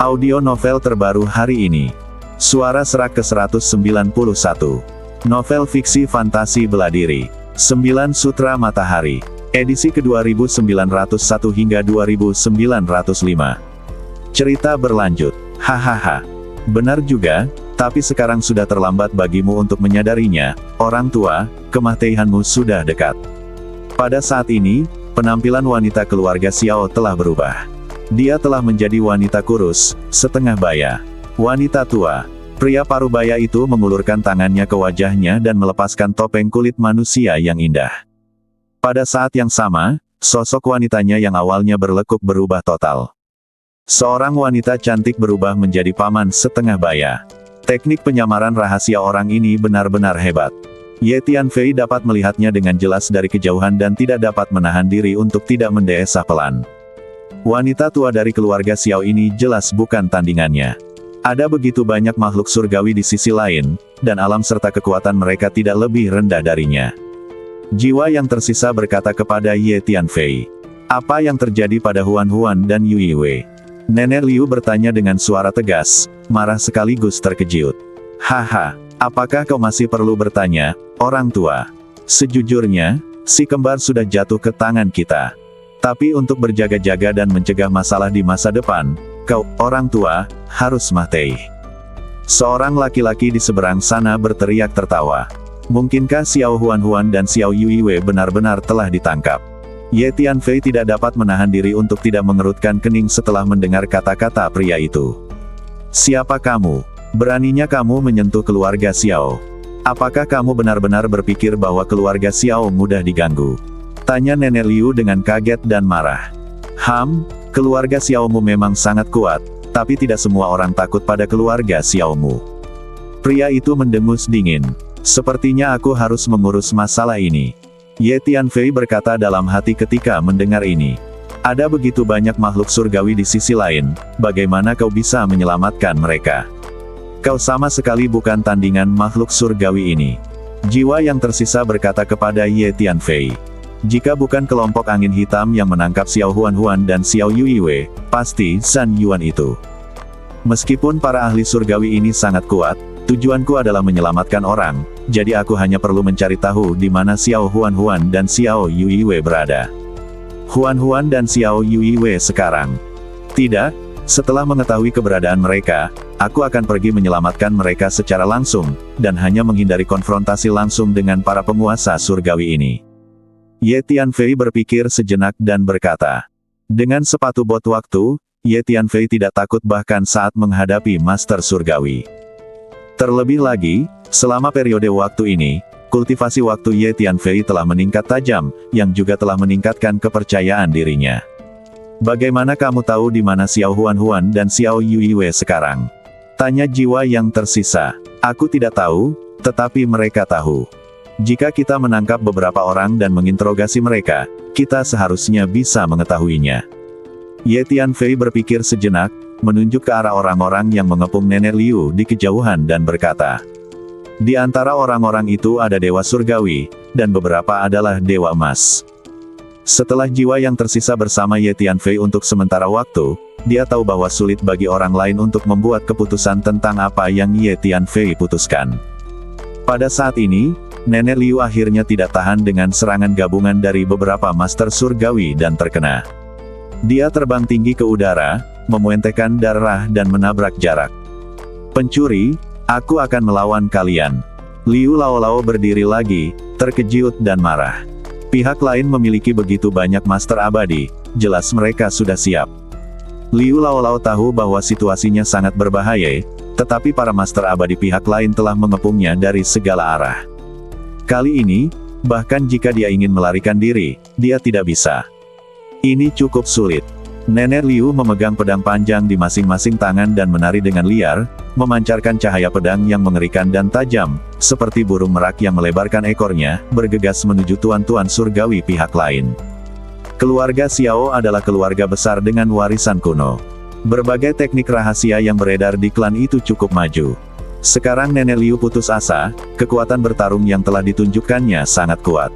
Audio novel terbaru hari ini. Suara Serak ke-191. Novel fiksi fantasi bela diri. 9 Sutra Matahari. Edisi ke-2901 hingga 2905. Cerita berlanjut. Hahaha. Benar juga, tapi sekarang sudah terlambat bagimu untuk menyadarinya, orang tua, kematianmu sudah dekat. Pada saat ini, penampilan wanita keluarga Xiao telah berubah. Dia telah menjadi wanita kurus, setengah baya. Wanita tua. Pria parubaya itu mengulurkan tangannya ke wajahnya dan melepaskan topeng kulit manusia yang indah. Pada saat yang sama, sosok wanitanya yang awalnya berlekuk berubah total. Seorang wanita cantik berubah menjadi paman setengah baya. Teknik penyamaran rahasia orang ini benar-benar hebat. Ye Tianfei dapat melihatnya dengan jelas dari kejauhan dan tidak dapat menahan diri untuk tidak mendesah pelan. Wanita tua dari keluarga Xiao ini jelas bukan tandingannya. Ada begitu banyak makhluk surgawi di sisi lain, dan alam serta kekuatan mereka tidak lebih rendah darinya. Jiwa yang tersisa berkata kepada Ye Tianfei. Apa yang terjadi pada Huan Huan dan Yui Wei? Nenek Liu bertanya dengan suara tegas, marah sekaligus terkejut. Haha, apakah kau masih perlu bertanya, orang tua? Sejujurnya, si kembar sudah jatuh ke tangan kita. Tapi untuk berjaga-jaga dan mencegah masalah di masa depan, kau, orang tua, harus mati. Seorang laki-laki di seberang sana berteriak tertawa. Mungkinkah Xiao Huan Huan dan Xiao Yui Wei benar-benar telah ditangkap? Ye Tianfei tidak dapat menahan diri untuk tidak mengerutkan kening setelah mendengar kata-kata pria itu. Siapa kamu? Beraninya kamu menyentuh keluarga Xiao? Apakah kamu benar-benar berpikir bahwa keluarga Xiao mudah diganggu? Tanya Nenek Liu dengan kaget dan marah. Keluarga Xiaomu memang sangat kuat, tapi tidak semua orang takut pada keluarga Xiaomu. Pria itu mendengus dingin. Sepertinya aku harus mengurus masalah ini. Ye Tianfei berkata dalam hati ketika mendengar ini. Ada begitu banyak makhluk surgawi di sisi lain, bagaimana kau bisa menyelamatkan mereka? Kau sama sekali bukan tandingan makhluk surgawi ini. Jiwa yang tersisa berkata kepada Ye Tianfei. Jika bukan kelompok angin hitam yang menangkap Xiao Huan Huan dan Xiao Yui Wei, pasti San Yuan itu. Meskipun para ahli surgawi ini sangat kuat, tujuanku adalah menyelamatkan orang, jadi aku hanya perlu mencari tahu di mana Xiao Huan Huan dan Xiao Yui Wei berada. Huan Huan dan Xiao Yui Wei sekarang. Tidak, setelah mengetahui keberadaan mereka, aku akan pergi menyelamatkan mereka secara langsung, dan hanya menghindari konfrontasi langsung dengan para penguasa surgawi ini. Ye Tianfei berpikir sejenak dan berkata. Dengan sepatu bot waktu, Ye Tianfei tidak takut bahkan saat menghadapi Master Surgawi. Terlebih lagi, selama periode waktu ini, kultivasi waktu Ye Tianfei telah meningkat tajam, yang juga telah meningkatkan kepercayaan dirinya. Bagaimana kamu tahu di mana Xiao Huan Huan dan Xiao Yui Wei sekarang? Tanya jiwa yang tersisa. Aku tidak tahu, tetapi mereka tahu. Jika kita menangkap beberapa orang dan menginterogasi mereka, kita seharusnya bisa mengetahuinya. Ye Tianfei berpikir sejenak, menunjuk ke arah orang-orang yang mengepung Nenek Liu di kejauhan dan berkata. Di antara orang-orang itu ada Dewa Surgawi, dan beberapa adalah Dewa Emas. Setelah jiwa yang tersisa bersama Ye Tianfei untuk sementara waktu, dia tahu bahwa sulit bagi orang lain untuk membuat keputusan tentang apa yang Ye Tianfei putuskan. Pada saat ini, Nenek Liu akhirnya tidak tahan dengan serangan gabungan dari beberapa master surgawi dan terkena. Dia terbang tinggi ke udara, memuentekan darah dan menabrak jarak. Pencuri, aku akan melawan kalian. Liu Laolao berdiri lagi, terkejut dan marah. Pihak lain memiliki begitu banyak master abadi, jelas mereka sudah siap. Liu Laolao tahu bahwa situasinya sangat berbahaya, tetapi para master abadi pihak lain telah mengepungnya dari segala arah. Kali ini, bahkan jika dia ingin melarikan diri, dia tidak bisa. Ini cukup sulit. Nenek Liu memegang pedang panjang di masing-masing tangan dan menari dengan liar, memancarkan cahaya pedang yang mengerikan dan tajam, seperti burung merak yang melebarkan ekornya, bergegas menuju tuan-tuan surgawi pihak lain. Keluarga Xiao adalah keluarga besar dengan warisan kuno. Berbagai teknik rahasia yang beredar di klan itu cukup maju. Sekarang Nenek Liu putus asa, kekuatan bertarung yang telah ditunjukkannya sangat kuat.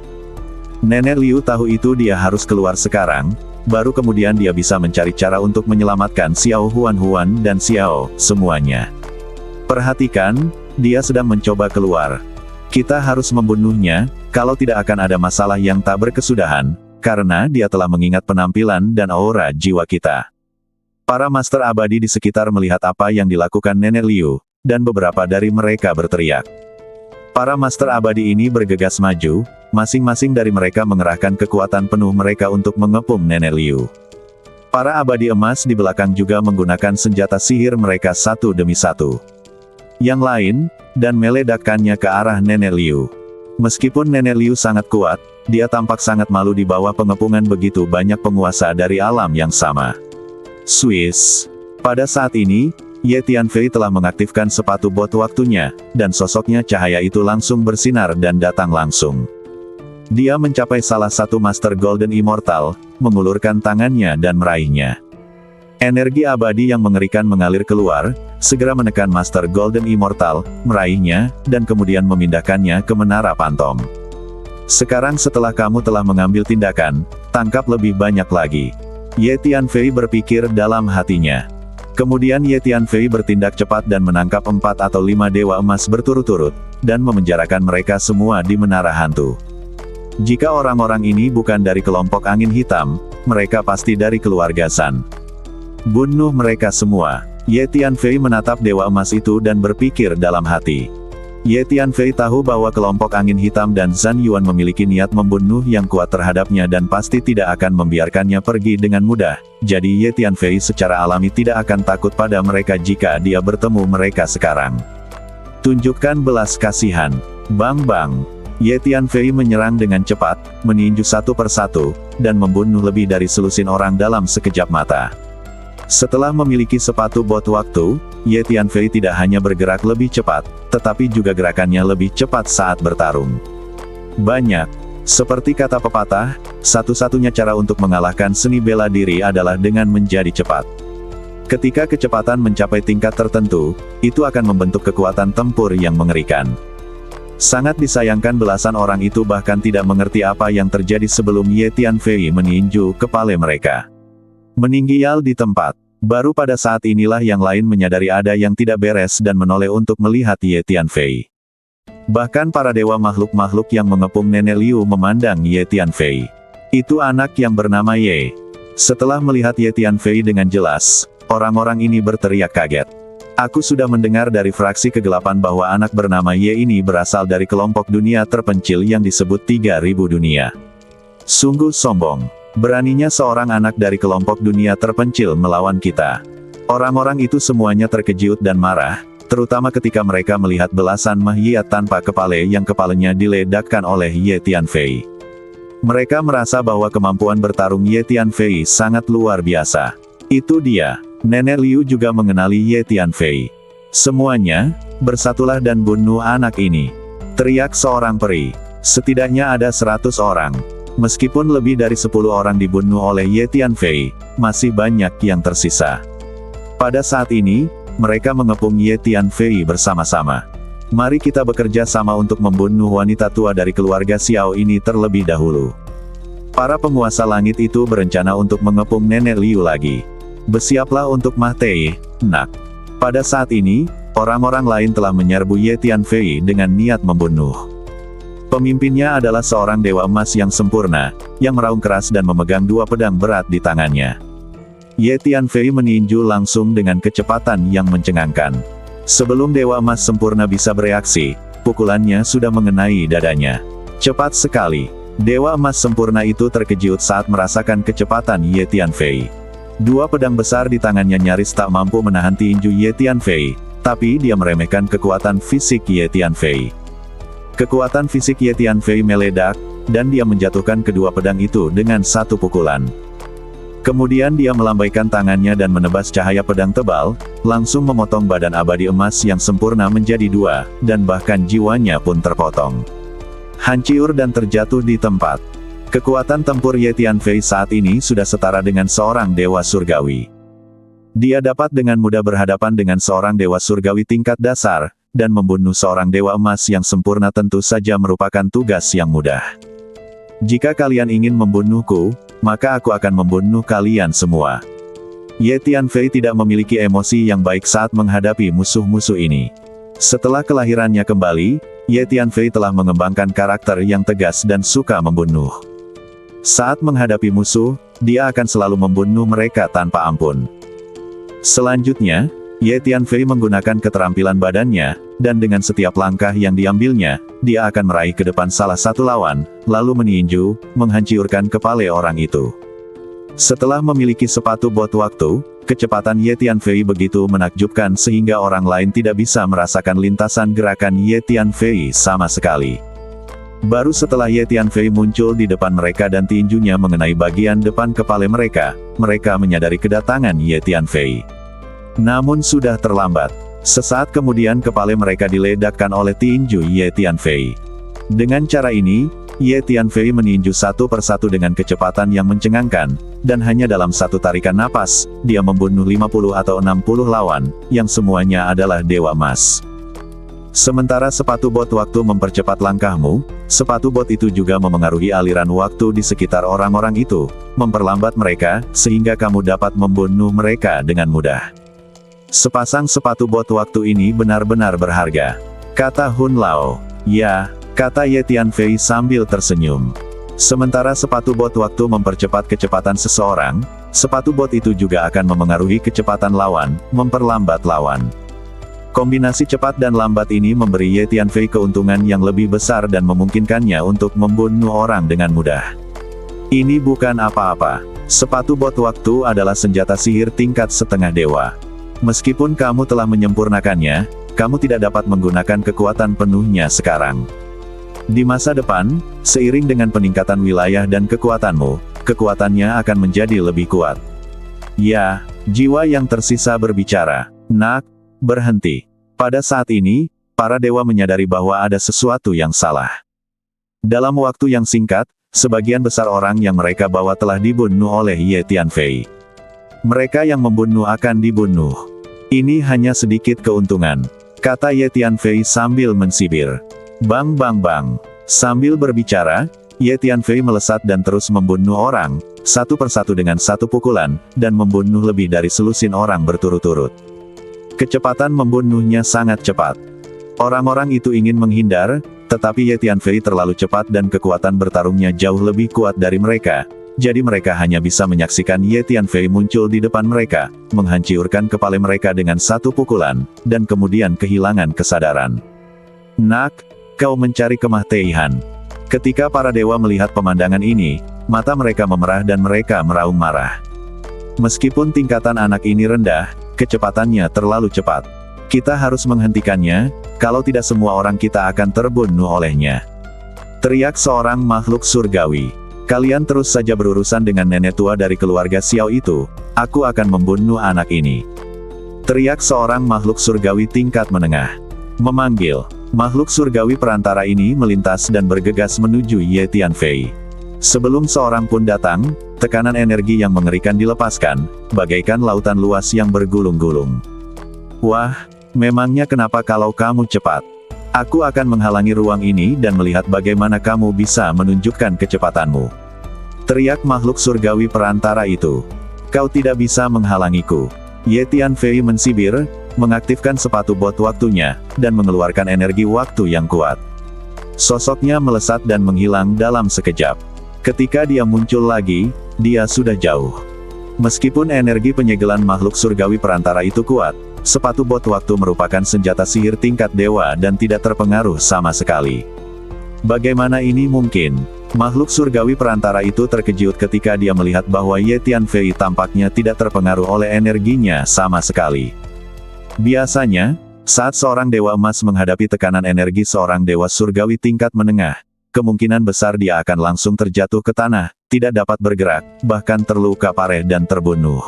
Nenek Liu tahu itu dia harus keluar sekarang, baru kemudian dia bisa mencari cara untuk menyelamatkan Xiao Huan dan Xiao, semuanya. Perhatikan, dia sedang mencoba keluar. Kita harus membunuhnya, kalau tidak akan ada masalah yang tak berkesudahan, karena dia telah mengingat penampilan dan aura jiwa kita. Para master abadi di sekitar melihat apa yang dilakukan Nenek Liu, dan beberapa dari mereka berteriak. Para master abadi ini bergegas maju, masing-masing dari mereka mengerahkan kekuatan penuh mereka untuk mengepung Nenek Liu. Para abadi emas di belakang juga menggunakan senjata sihir mereka satu demi satu. Yang lain, dan meledakkannya ke arah Nenek Liu. Meskipun Nenek Liu sangat kuat, dia tampak sangat malu di bawah pengepungan begitu banyak penguasa dari alam yang sama. Swiss. Pada saat ini, Ye Tianfei telah mengaktifkan sepatu bot waktunya, dan sosoknya cahaya itu langsung bersinar dan datang langsung. Dia mencapai salah satu Master Golden Immortal, mengulurkan tangannya dan meraihnya. Energi abadi yang mengerikan mengalir keluar, segera menekan Master Golden Immortal, meraihnya, dan kemudian memindahkannya ke menara Pantom. Sekarang setelah kamu telah mengambil tindakan, tangkap lebih banyak lagi. Ye Tianfei berpikir dalam hatinya. Kemudian Ye Tianfei bertindak cepat dan menangkap 4 atau 5 dewa emas berturut-turut, dan memenjarakan mereka semua di menara hantu. Jika orang-orang ini bukan dari kelompok angin hitam, mereka pasti dari keluarga San. Bunuh mereka semua. Ye Tianfei menatap dewa emas itu dan berpikir dalam hati. Ye Tianfei tahu bahwa kelompok angin hitam dan Zhan Yuan memiliki niat membunuh yang kuat terhadapnya dan pasti tidak akan membiarkannya pergi dengan mudah, jadi Ye Tianfei secara alami tidak akan takut pada mereka jika dia bertemu mereka sekarang. Tunjukkan belas kasihan. Bang bang. Ye Tianfei menyerang dengan cepat, meninju satu persatu, dan membunuh lebih dari selusin orang dalam sekejap mata. Setelah memiliki sepatu bot waktu, Ye Tianfei tidak hanya bergerak lebih cepat, tetapi juga gerakannya lebih cepat saat bertarung. Banyak. Seperti kata pepatah, satu-satunya cara untuk mengalahkan seni bela diri adalah dengan menjadi cepat. Ketika kecepatan mencapai tingkat tertentu, itu akan membentuk kekuatan tempur yang mengerikan. Sangat disayangkan belasan orang itu bahkan tidak mengerti apa yang terjadi sebelum Ye Tianfei meninju kepala mereka. Meninggial di tempat. Baru pada saat inilah yang lain menyadari ada yang tidak beres dan menoleh untuk melihat Ye Tianfei. Bahkan para dewa makhluk-makhluk yang mengepung Nenek Liu memandang Ye Tianfei. Itu anak yang bernama Ye. Setelah melihat Ye Tianfei dengan jelas, orang-orang ini berteriak kaget. Aku sudah mendengar dari fraksi kegelapan bahwa anak bernama Ye ini berasal dari kelompok dunia terpencil yang disebut 3000 dunia. Sungguh sombong. Beraninya seorang anak dari kelompok dunia terpencil melawan kita. Orang-orang itu semuanya terkejut dan marah, terutama ketika mereka melihat belasan mahyat tanpa kepala yang kepalanya diledakkan oleh Ye Tianfei. Mereka merasa bahwa kemampuan bertarung Ye Tianfei sangat luar biasa. Itu dia. Nenek Liu juga mengenali Ye Tianfei. Semuanya, bersatulah dan bunuh anak ini. Teriak seorang peri. Setidaknya ada 100 orang. Meskipun lebih dari 10 orang dibunuh oleh Ye Tianfei, masih banyak yang tersisa. Pada saat ini, mereka mengepung Ye Tianfei bersama-sama. Mari kita bekerja sama untuk membunuh wanita tua dari keluarga Xiao ini terlebih dahulu. Para penguasa langit itu berencana untuk mengepung Nenek Liu lagi. Bersiaplah untuk mati, nak. Pada saat ini, orang-orang lain telah menyerbu Ye Tianfei dengan niat membunuh. Pemimpinnya adalah seorang dewa emas yang sempurna, yang meraung keras dan memegang 2 pedang berat di tangannya. Ye Tianfei meninju langsung dengan kecepatan yang mencengangkan. Sebelum dewa emas sempurna bisa bereaksi, pukulannya sudah mengenai dadanya. Cepat sekali. Dewa emas sempurna itu terkejut saat merasakan kecepatan Ye Tianfei. 2 pedang besar di tangannya nyaris tak mampu menahan tinju Ye Tianfei, tapi dia meremehkan kekuatan fisik Ye Tianfei. Kekuatan fisik Ye Tianfei meledak, dan dia menjatuhkan kedua pedang itu dengan satu pukulan. Kemudian dia melambaikan tangannya dan menebas cahaya pedang tebal, langsung memotong badan abadi emas yang sempurna menjadi 2, dan bahkan jiwanya pun terpotong. Hancur dan terjatuh di tempat. Kekuatan tempur Ye Tianfei saat ini sudah setara dengan seorang dewa surgawi. Dia dapat dengan mudah berhadapan dengan seorang dewa surgawi tingkat dasar, dan membunuh seorang dewa emas yang sempurna tentu saja merupakan tugas yang mudah. Jika kalian ingin membunuhku, maka aku akan membunuh kalian semua. Ye Tianfei tidak memiliki emosi yang baik saat menghadapi musuh-musuh ini. Setelah kelahirannya kembali, Ye Tianfei telah mengembangkan karakter yang tegas dan suka membunuh. Saat menghadapi musuh, dia akan selalu membunuh mereka tanpa ampun. Selanjutnya, Ye Tianfei menggunakan keterampilan badannya, dan dengan setiap langkah yang diambilnya, dia akan meraih ke depan salah satu lawan, lalu meninju, menghancurkan kepala orang itu. Setelah memiliki sepatu bot waktu, kecepatan Ye Tianfei begitu menakjubkan sehingga orang lain tidak bisa merasakan lintasan gerakan Ye Tianfei sama sekali. Baru setelah Ye Tianfei muncul di depan mereka dan tinjunya mengenai bagian depan kepala mereka menyadari kedatangan Ye Tianfei. Namun sudah terlambat. Sesaat kemudian kepala mereka diledakkan oleh tinju Ye Tianfei. Dengan cara ini, Ye Tianfei meninju satu persatu dengan kecepatan yang mencengangkan, dan hanya dalam satu tarikan napas, dia membunuh 50 atau 60 lawan, yang semuanya adalah Dewa Emas. Sementara sepatu bot waktu mempercepat langkahmu, sepatu bot itu juga memengaruhi aliran waktu di sekitar orang-orang itu, memperlambat mereka, sehingga kamu dapat membunuh mereka dengan mudah. Sepasang sepatu bot waktu ini benar-benar berharga, kata Hun Lao. Ya, kata Ye Tianfei sambil tersenyum. Sementara sepatu bot waktu mempercepat kecepatan seseorang, sepatu bot itu juga akan memengaruhi kecepatan lawan, memperlambat lawan. Kombinasi cepat dan lambat ini memberi Ye Tianfei keuntungan yang lebih besar dan memungkinkannya untuk membunuh orang dengan mudah. Ini bukan apa-apa. Sepatu bot waktu adalah senjata sihir tingkat setengah dewa. Meskipun kamu telah menyempurnakannya, kamu tidak dapat menggunakan kekuatan penuhnya sekarang. Di masa depan, seiring dengan peningkatan wilayah dan kekuatanmu, kekuatannya akan menjadi lebih kuat. Ya, jiwa yang tersisa berbicara. Nak, berhenti. Pada saat ini, para dewa menyadari bahwa ada sesuatu yang salah. Dalam waktu yang singkat, sebagian besar orang yang mereka bawa telah dibunuh oleh Ye Tianfei. Mereka yang membunuh akan dibunuh. Ini hanya sedikit keuntungan, kata Ye Tianfei sambil mensibir. Bang bang bang. Sambil berbicara, Ye Tianfei melesat dan terus membunuh orang, satu persatu dengan satu pukulan, dan membunuh lebih dari selusin orang berturut-turut. Kecepatan membunuhnya sangat cepat. Orang-orang itu ingin menghindar, tetapi Ye Tianfei terlalu cepat dan kekuatan bertarungnya jauh lebih kuat dari mereka, jadi mereka hanya bisa menyaksikan Ye Tianfei muncul di depan mereka, menghancurkan kepala mereka dengan satu pukulan, dan kemudian kehilangan kesadaran. Nak, kau mencari kematian. Ketika para dewa melihat pemandangan ini, mata mereka memerah dan mereka meraung marah. Meskipun tingkatan anak ini rendah, kecepatannya terlalu cepat. Kita harus menghentikannya, kalau tidak semua orang kita akan terbunuh olehnya. Teriak seorang makhluk surgawi. Kalian terus saja berurusan dengan nenek tua dari keluarga Xiao itu, aku akan membunuh anak ini. Teriak seorang makhluk surgawi tingkat menengah. Memanggil. Makhluk surgawi perantara ini melintas dan bergegas menuju Ye Tianfei. Sebelum seorang pun datang, tekanan energi yang mengerikan dilepaskan, bagaikan lautan luas yang bergulung-gulung. Wah, memangnya kenapa kalau kamu cepat? Aku akan menghalangi ruang ini dan melihat bagaimana kamu bisa menunjukkan kecepatanmu. Teriak makhluk surgawi perantara itu. Kau tidak bisa menghalangiku. Ye Tianfei mensibir, mengaktifkan sepatu bot waktunya, dan mengeluarkan energi waktu yang kuat. Sosoknya melesat dan menghilang dalam sekejap. Ketika dia muncul lagi, dia sudah jauh. Meskipun energi penyegelan makhluk surgawi perantara itu kuat, sepatu bot waktu merupakan senjata sihir tingkat dewa dan tidak terpengaruh sama sekali. Bagaimana ini mungkin? Makhluk surgawi perantara itu terkejut ketika dia melihat bahwa Ye Tianfei tampaknya tidak terpengaruh oleh energinya sama sekali. Biasanya, saat seorang dewa emas menghadapi tekanan energi seorang dewa surgawi tingkat menengah, kemungkinan besar dia akan langsung terjatuh ke tanah, tidak dapat bergerak, bahkan terluka parah dan terbunuh.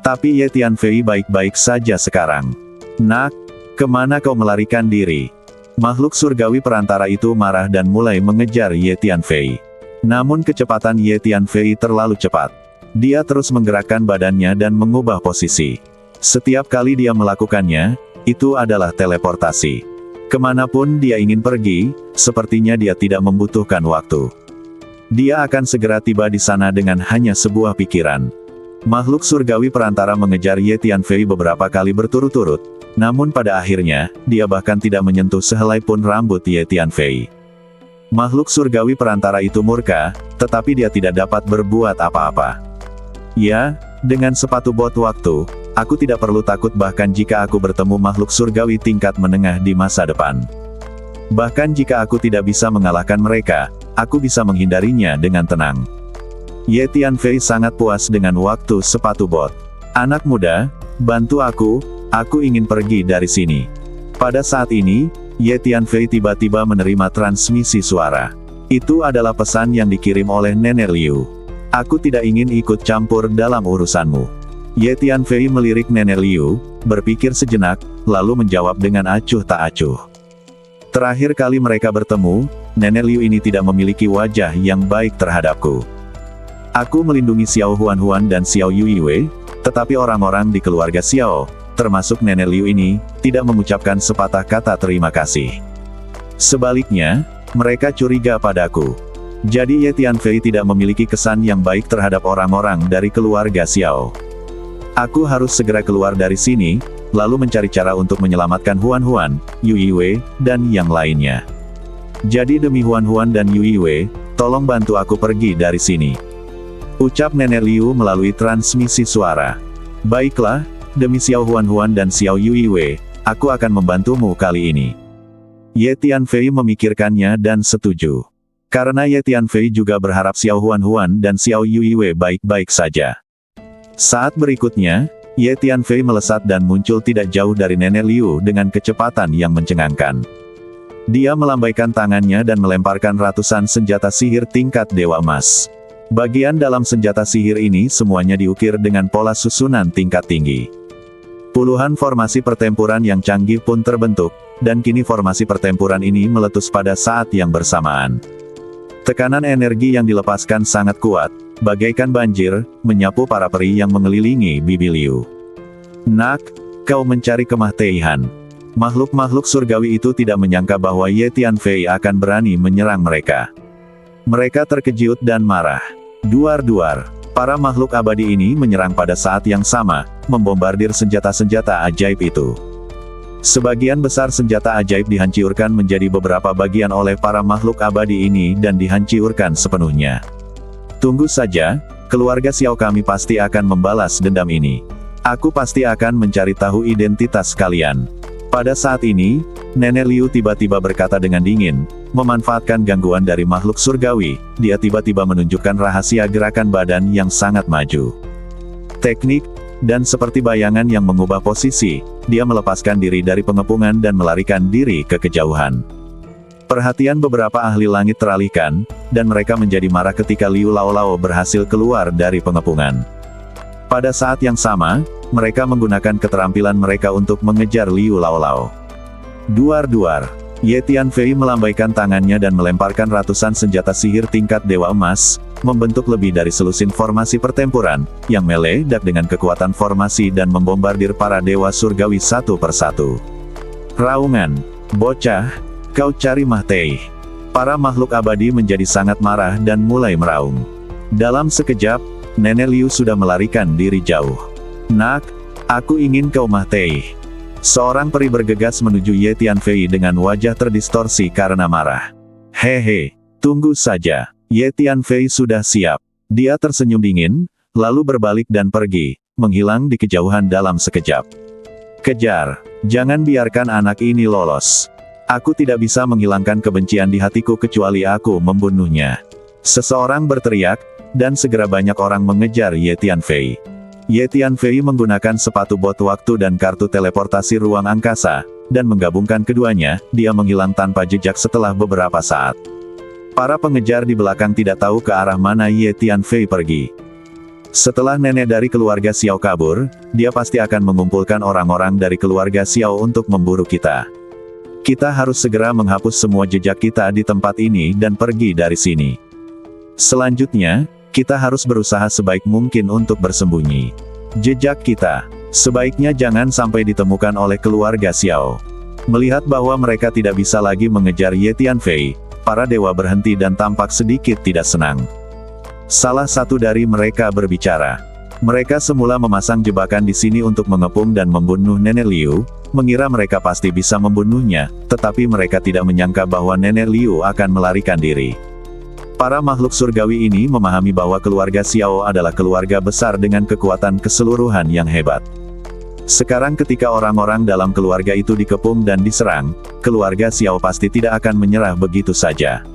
Tapi Ye Tianfei baik-baik saja sekarang. Nak, kemana kau melarikan diri? Makhluk surgawi perantara itu marah dan mulai mengejar Ye Tianfei. Namun kecepatan Ye Tianfei terlalu cepat. Dia terus menggerakkan badannya dan mengubah posisi. Setiap kali dia melakukannya, itu adalah teleportasi. Kemanapun dia ingin pergi, sepertinya dia tidak membutuhkan waktu. Dia akan segera tiba di sana dengan hanya sebuah pikiran. Makhluk surgawi perantara mengejar Ye Tianfei beberapa kali berturut-turut, namun pada akhirnya, dia bahkan tidak menyentuh sehelai pun rambut Ye Tianfei. Makhluk surgawi perantara itu murka, tetapi dia tidak dapat berbuat apa-apa. Ya, dengan sepatu bot waktu, aku tidak perlu takut bahkan jika aku bertemu makhluk surgawi tingkat menengah di masa depan. Bahkan jika aku tidak bisa mengalahkan mereka, aku bisa menghindarinya dengan tenang. Ye Tianfei sangat puas dengan waktu sepatu bot. Anak muda, bantu aku ingin pergi dari sini. Pada saat ini, Ye Tianfei tiba-tiba menerima transmisi suara. Itu adalah pesan yang dikirim oleh Nenek Liu. Aku tidak ingin ikut campur dalam urusanmu. Ye Tianfei melirik Nenek Liu, berpikir sejenak, lalu menjawab dengan acuh tak acuh. Terakhir kali mereka bertemu, Nenek Liu ini tidak memiliki wajah yang baik terhadapku. Aku melindungi Xiao Huan dan Xiao Yuiwei, tetapi orang-orang di keluarga Xiao, termasuk Nenek Liu ini, tidak mengucapkan sepatah kata terima kasih. Sebaliknya, mereka curiga padaku. Jadi Ye Tianfei tidak memiliki kesan yang baik terhadap orang-orang dari keluarga Xiao. Aku harus segera keluar dari sini, lalu mencari cara untuk menyelamatkan Huan, Yuiwei, dan yang lainnya. Jadi demi Huan dan Yuiwei, tolong bantu aku pergi dari sini. Ucap Nenek Liu melalui transmisi suara. Baiklah, demi Xiao Huan dan Xiao Yuiwei, aku akan membantumu kali ini. Ye Tianfei memikirkannya dan setuju. Karena Ye Tianfei juga berharap Xiao Huan dan Xiao Yuiwei baik-baik saja. Saat berikutnya, Ye Tianfei melesat dan muncul tidak jauh dari Nenek Liu dengan kecepatan yang mencengangkan. Dia melambaikan tangannya dan melemparkan ratusan senjata sihir tingkat Dewa Emas. Bagian dalam senjata sihir ini semuanya diukir dengan pola susunan tingkat tinggi. Puluhan formasi pertempuran yang canggih pun terbentuk, dan kini formasi pertempuran ini meletus pada saat yang bersamaan. Tekanan energi yang dilepaskan sangat kuat, bagaikan banjir, menyapu para peri yang mengelilingi Bibi Liu. Nak, kau mencari kematian. Makhluk-makhluk surgawi itu tidak menyangka bahwa Ye Tianfei akan berani menyerang mereka. Mereka terkejut dan marah. Duar-duar. Para makhluk abadi ini menyerang pada saat yang sama, membombardir senjata-senjata ajaib itu. Sebagian besar senjata ajaib dihancurkan menjadi beberapa bagian oleh para makhluk abadi ini dan dihancurkan sepenuhnya. Tunggu saja, keluarga Xiao kami pasti akan membalas dendam ini. Aku pasti akan mencari tahu identitas kalian. Pada saat ini, Nenek Liu tiba-tiba berkata dengan dingin, memanfaatkan gangguan dari makhluk surgawi, dia tiba-tiba menunjukkan rahasia gerakan badan yang sangat maju. Teknik, dan seperti bayangan yang mengubah posisi, dia melepaskan diri dari pengepungan dan melarikan diri ke kejauhan. Perhatian beberapa ahli langit teralihkan, dan mereka menjadi marah ketika Liu Laolao berhasil keluar dari pengepungan. Pada saat yang sama, mereka menggunakan keterampilan mereka untuk mengejar Liu Laolao. Duar-duar. Ye Tianfei melambaikan tangannya dan melemparkan ratusan senjata sihir tingkat Dewa Emas, membentuk lebih dari selusin formasi pertempuran, yang meledak dengan kekuatan formasi dan membombardir para dewa surgawi satu persatu. Raungan. Bocah, kau cari mati. Para makhluk abadi menjadi sangat marah dan mulai meraung. Dalam sekejap, Nenek Liu sudah melarikan diri jauh. Nak, aku ingin kau mati. Seorang peri bergegas menuju Ye Tianfei dengan wajah terdistorsi karena marah. Hehe, tunggu saja. Ye Tianfei sudah siap. Dia tersenyum dingin, lalu berbalik dan pergi, menghilang di kejauhan dalam sekejap. Kejar, jangan biarkan anak ini lolos. Aku tidak bisa menghilangkan kebencian di hatiku kecuali aku membunuhnya. Seseorang berteriak, dan segera banyak orang mengejar Ye Tianfei. Ye Tianfei menggunakan sepatu bot waktu dan kartu teleportasi ruang angkasa, dan menggabungkan keduanya, dia menghilang tanpa jejak setelah beberapa saat. Para pengejar di belakang tidak tahu ke arah mana Ye Tianfei pergi. Setelah nenek dari keluarga Xiao kabur, dia pasti akan mengumpulkan orang-orang dari keluarga Xiao untuk memburu kita. Kita harus segera menghapus semua jejak kita di tempat ini dan pergi dari sini. Selanjutnya, kita harus berusaha sebaik mungkin untuk bersembunyi. Jejak kita, sebaiknya jangan sampai ditemukan oleh keluarga Xiao. Melihat bahwa mereka tidak bisa lagi mengejar Ye Tianfei, para dewa berhenti dan tampak sedikit tidak senang. Salah satu dari mereka berbicara. Mereka semula memasang jebakan di sini untuk mengepung dan membunuh Nenek Liu, mengira mereka pasti bisa membunuhnya, tetapi mereka tidak menyangka bahwa Nenek Liu akan melarikan diri. Para makhluk surgawi ini memahami bahwa keluarga Xiao adalah keluarga besar dengan kekuatan keseluruhan yang hebat. Sekarang ketika orang-orang dalam keluarga itu dikepung dan diserang, keluarga Xiao pasti tidak akan menyerah begitu saja.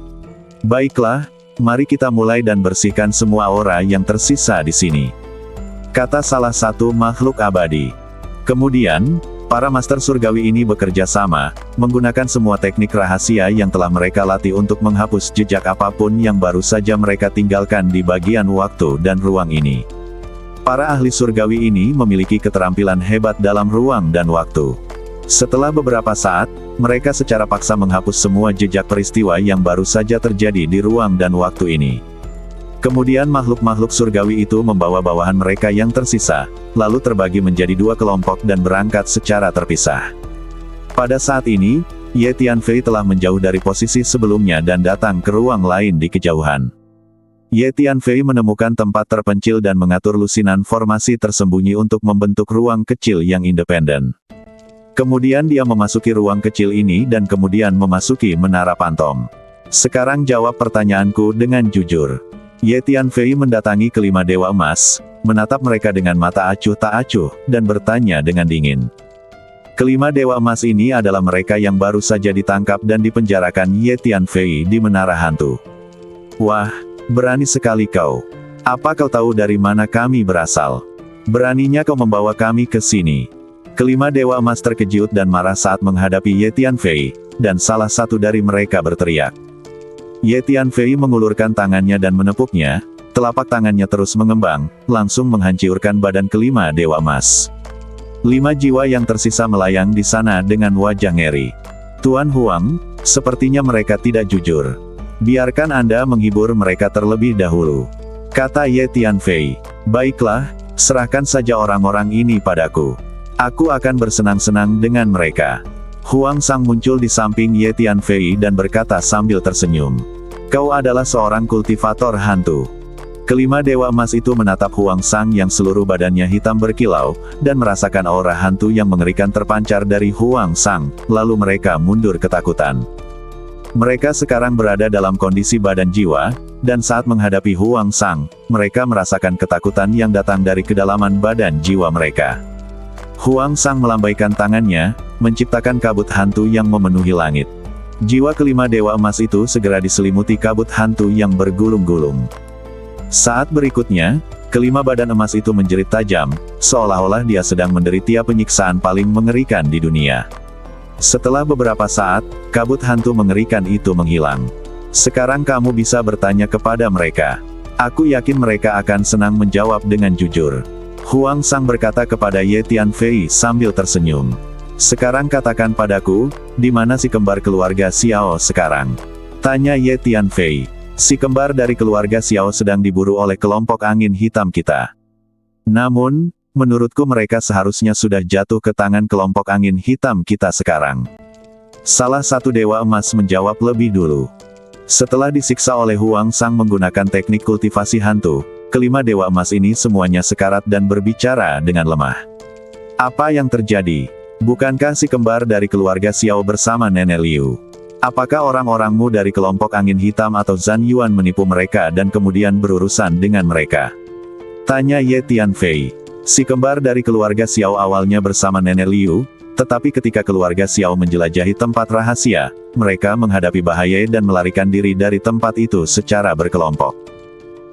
Baiklah, mari kita mulai dan bersihkan semua aura yang tersisa di sini, kata salah satu makhluk abadi. Kemudian, para master surgawi ini bekerja sama, menggunakan semua teknik rahasia yang telah mereka latih untuk menghapus jejak apapun yang baru saja mereka tinggalkan di bagian waktu dan ruang ini. Para ahli surgawi ini memiliki keterampilan hebat dalam ruang dan waktu. Setelah beberapa saat, mereka secara paksa menghapus semua jejak peristiwa yang baru saja terjadi di ruang dan waktu ini. Kemudian makhluk-makhluk surgawi itu membawa bawahan mereka yang tersisa, lalu terbagi menjadi dua kelompok dan berangkat secara terpisah. Pada saat ini, Ye Tianfei telah menjauh dari posisi sebelumnya dan datang ke ruang lain di kejauhan. Ye Tianfei menemukan tempat terpencil dan mengatur lusinan formasi tersembunyi untuk membentuk ruang kecil yang independen. Kemudian dia memasuki ruang kecil ini dan kemudian memasuki menara pantom. Sekarang jawab pertanyaanku dengan jujur. Ye Tianfei mendatangi kelima dewa emas, menatap mereka dengan mata acuh tak acuh, dan bertanya dengan dingin. Kelima dewa emas ini adalah mereka yang baru saja ditangkap dan dipenjarakan Ye Tianfei di menara hantu. Wah, berani sekali kau. Apa kau tahu dari mana kami berasal? Beraninya kau membawa kami ke sini. Kelima dewa emas terkejut dan marah saat menghadapi Ye Tianfei, dan salah satu dari mereka berteriak. Ye Tianfei mengulurkan tangannya dan menepuknya, telapak tangannya terus mengembang, langsung menghancurkan badan kelima dewa emas. 5 jiwa yang tersisa melayang di sana dengan wajah ngeri. Tuan Huang, sepertinya mereka tidak jujur. Biarkan Anda menghibur mereka terlebih dahulu, kata Ye Tianfei. Baiklah, serahkan saja orang-orang ini padaku. Aku akan bersenang-senang dengan mereka. Huang Sang muncul di samping Ye Tianfei dan berkata sambil tersenyum. Kau adalah seorang kultivator hantu. Kelima dewa emas itu menatap Huang Sang yang seluruh badannya hitam berkilau, dan merasakan aura hantu yang mengerikan terpancar dari Huang Sang, lalu mereka mundur ketakutan. Mereka sekarang berada dalam kondisi badan jiwa, dan saat menghadapi Huang Sang, mereka merasakan ketakutan yang datang dari kedalaman badan jiwa mereka. Huang Sang melambaikan tangannya, menciptakan kabut hantu yang memenuhi langit. Jiwa kelima dewa emas itu segera diselimuti kabut hantu yang bergulung-gulung. Saat berikutnya, kelima badan emas itu menjerit tajam, seolah-olah dia sedang menderita penyiksaan paling mengerikan di dunia. Setelah beberapa saat, kabut hantu mengerikan itu menghilang. Sekarang kamu bisa bertanya kepada mereka. Aku yakin mereka akan senang menjawab dengan jujur. Huang Sang berkata kepada Ye Tianfei sambil tersenyum. Sekarang katakan padaku, di mana si kembar keluarga Xiao sekarang? Tanya Ye Tianfei. Si kembar dari keluarga Xiao sedang diburu oleh kelompok angin hitam kita. Namun, menurutku mereka seharusnya sudah jatuh ke tangan kelompok angin hitam kita sekarang. Salah satu dewa emas menjawab lebih dulu. Setelah disiksa oleh Huang Sang menggunakan teknik kultivasi hantu, kelima dewa emas ini semuanya sekarat dan berbicara dengan lemah. Apa yang terjadi? Bukankah si kembar dari keluarga Xiao bersama Nenek Liu? Apakah orang-orangmu dari kelompok angin hitam atau Zhan Yuan menipu mereka dan kemudian berurusan dengan mereka? Tanya Ye Tianfei. Si kembar dari keluarga Xiao awalnya bersama Nenek Liu, tetapi ketika keluarga Xiao menjelajahi tempat rahasia, mereka menghadapi bahaya dan melarikan diri dari tempat itu secara berkelompok.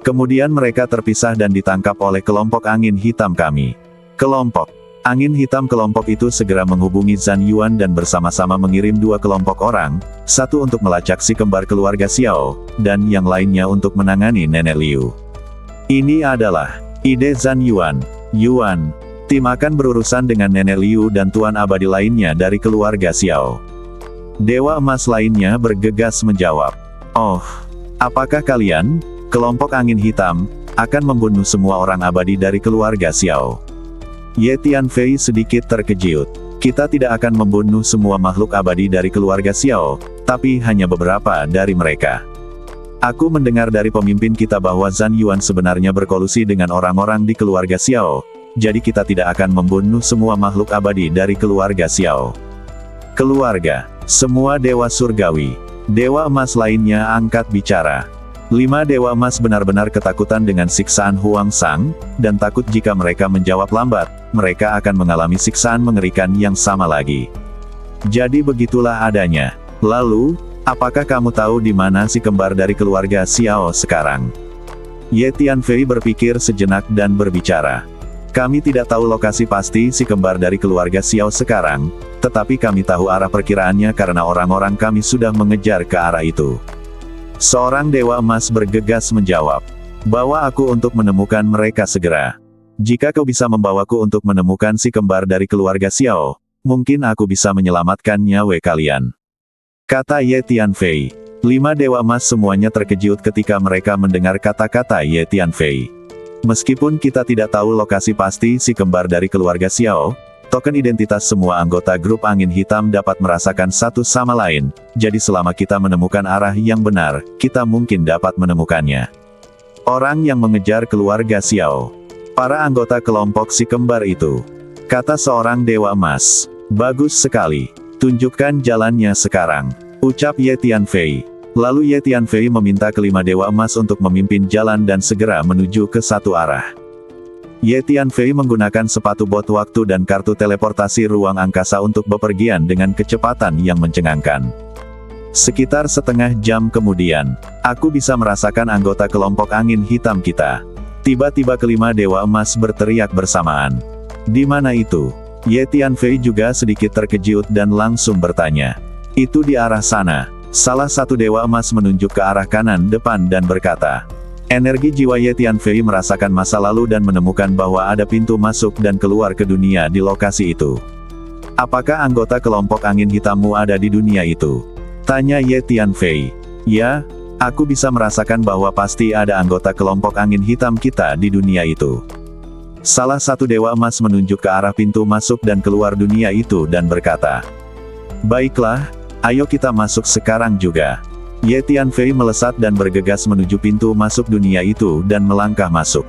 Kemudian mereka terpisah dan ditangkap oleh kelompok angin hitam kami. Kelompok angin hitam kelompok itu segera menghubungi Zhan Yuan dan bersama-sama mengirim 2 kelompok orang, satu untuk melacak si kembar keluarga Xiao, dan yang lainnya untuk menangani Nenek Liu. Ini adalah ide Zhan Yuan. Yuan, tim akan berurusan dengan Nenek Liu dan tuan abadi lainnya dari keluarga Xiao. Dewa emas lainnya bergegas menjawab. Oh, apakah kalian, kelompok angin hitam, akan membunuh semua orang abadi dari keluarga Xiao? Ye Tianfei sedikit terkejut. Kita tidak akan membunuh semua makhluk abadi dari keluarga Xiao, tapi hanya beberapa dari mereka. Aku mendengar dari pemimpin kita bahwa Zhan Yuan sebenarnya berkolusi dengan orang-orang di keluarga Xiao, jadi kita tidak akan membunuh semua makhluk abadi dari keluarga Xiao. Keluarga, semua dewa surgawi, dewa emas lainnya angkat bicara. 5 dewa emas benar-benar ketakutan dengan siksaan Huang Sang, dan takut jika mereka menjawab lambat, mereka akan mengalami siksaan mengerikan yang sama lagi. Jadi begitulah adanya. Lalu, apakah kamu tahu di mana si kembar dari keluarga Xiao sekarang? Ye Tianfei berpikir sejenak dan berbicara. Kami tidak tahu lokasi pasti si kembar dari keluarga Xiao sekarang, tetapi kami tahu arah perkiraannya karena orang-orang kami sudah mengejar ke arah itu. Seorang dewa emas bergegas menjawab, "Bawa aku untuk menemukan mereka segera. Jika kau bisa membawaku untuk menemukan si kembar dari keluarga Xiao, mungkin aku bisa menyelamatkan nyawa kalian," kata Ye Tianfei. 5 dewa emas semuanya terkejut ketika mereka mendengar kata-kata Ye Tianfei. Meskipun kita tidak tahu lokasi pasti si kembar dari keluarga Xiao, token identitas semua anggota grup angin hitam dapat merasakan satu sama lain, jadi selama kita menemukan arah yang benar, kita mungkin dapat menemukannya. Orang yang mengejar keluarga Xiao. Para anggota kelompok si kembar itu. Kata seorang dewa emas. Bagus sekali. Tunjukkan jalannya sekarang, ucap Ye Tianfei. Lalu Ye Tianfei meminta kelima dewa emas untuk memimpin jalan dan segera menuju ke satu arah. Ye Tianfei menggunakan sepatu bot waktu dan kartu teleportasi ruang angkasa untuk bepergian dengan kecepatan yang mencengangkan. Sekitar setengah jam kemudian, aku bisa merasakan anggota kelompok angin hitam kita. Tiba-tiba kelima dewa emas berteriak bersamaan. Di mana itu? Ye Tianfei juga sedikit terkejut dan langsung bertanya. Itu di arah sana. Salah satu dewa emas menunjuk ke arah kanan depan dan berkata. Energi jiwa Ye Tianfei merasakan masa lalu dan menemukan bahwa ada pintu masuk dan keluar ke dunia di lokasi itu. Apakah anggota kelompok angin hitammu ada di dunia itu? Tanya Ye Tianfei. Ya, aku bisa merasakan bahwa pasti ada anggota kelompok angin hitam kita di dunia itu. Salah satu dewa emas menunjuk ke arah pintu masuk dan keluar dunia itu dan berkata. Baiklah, ayo kita masuk sekarang juga. Ye Tianfei melesat dan bergegas menuju pintu masuk dunia itu dan melangkah masuk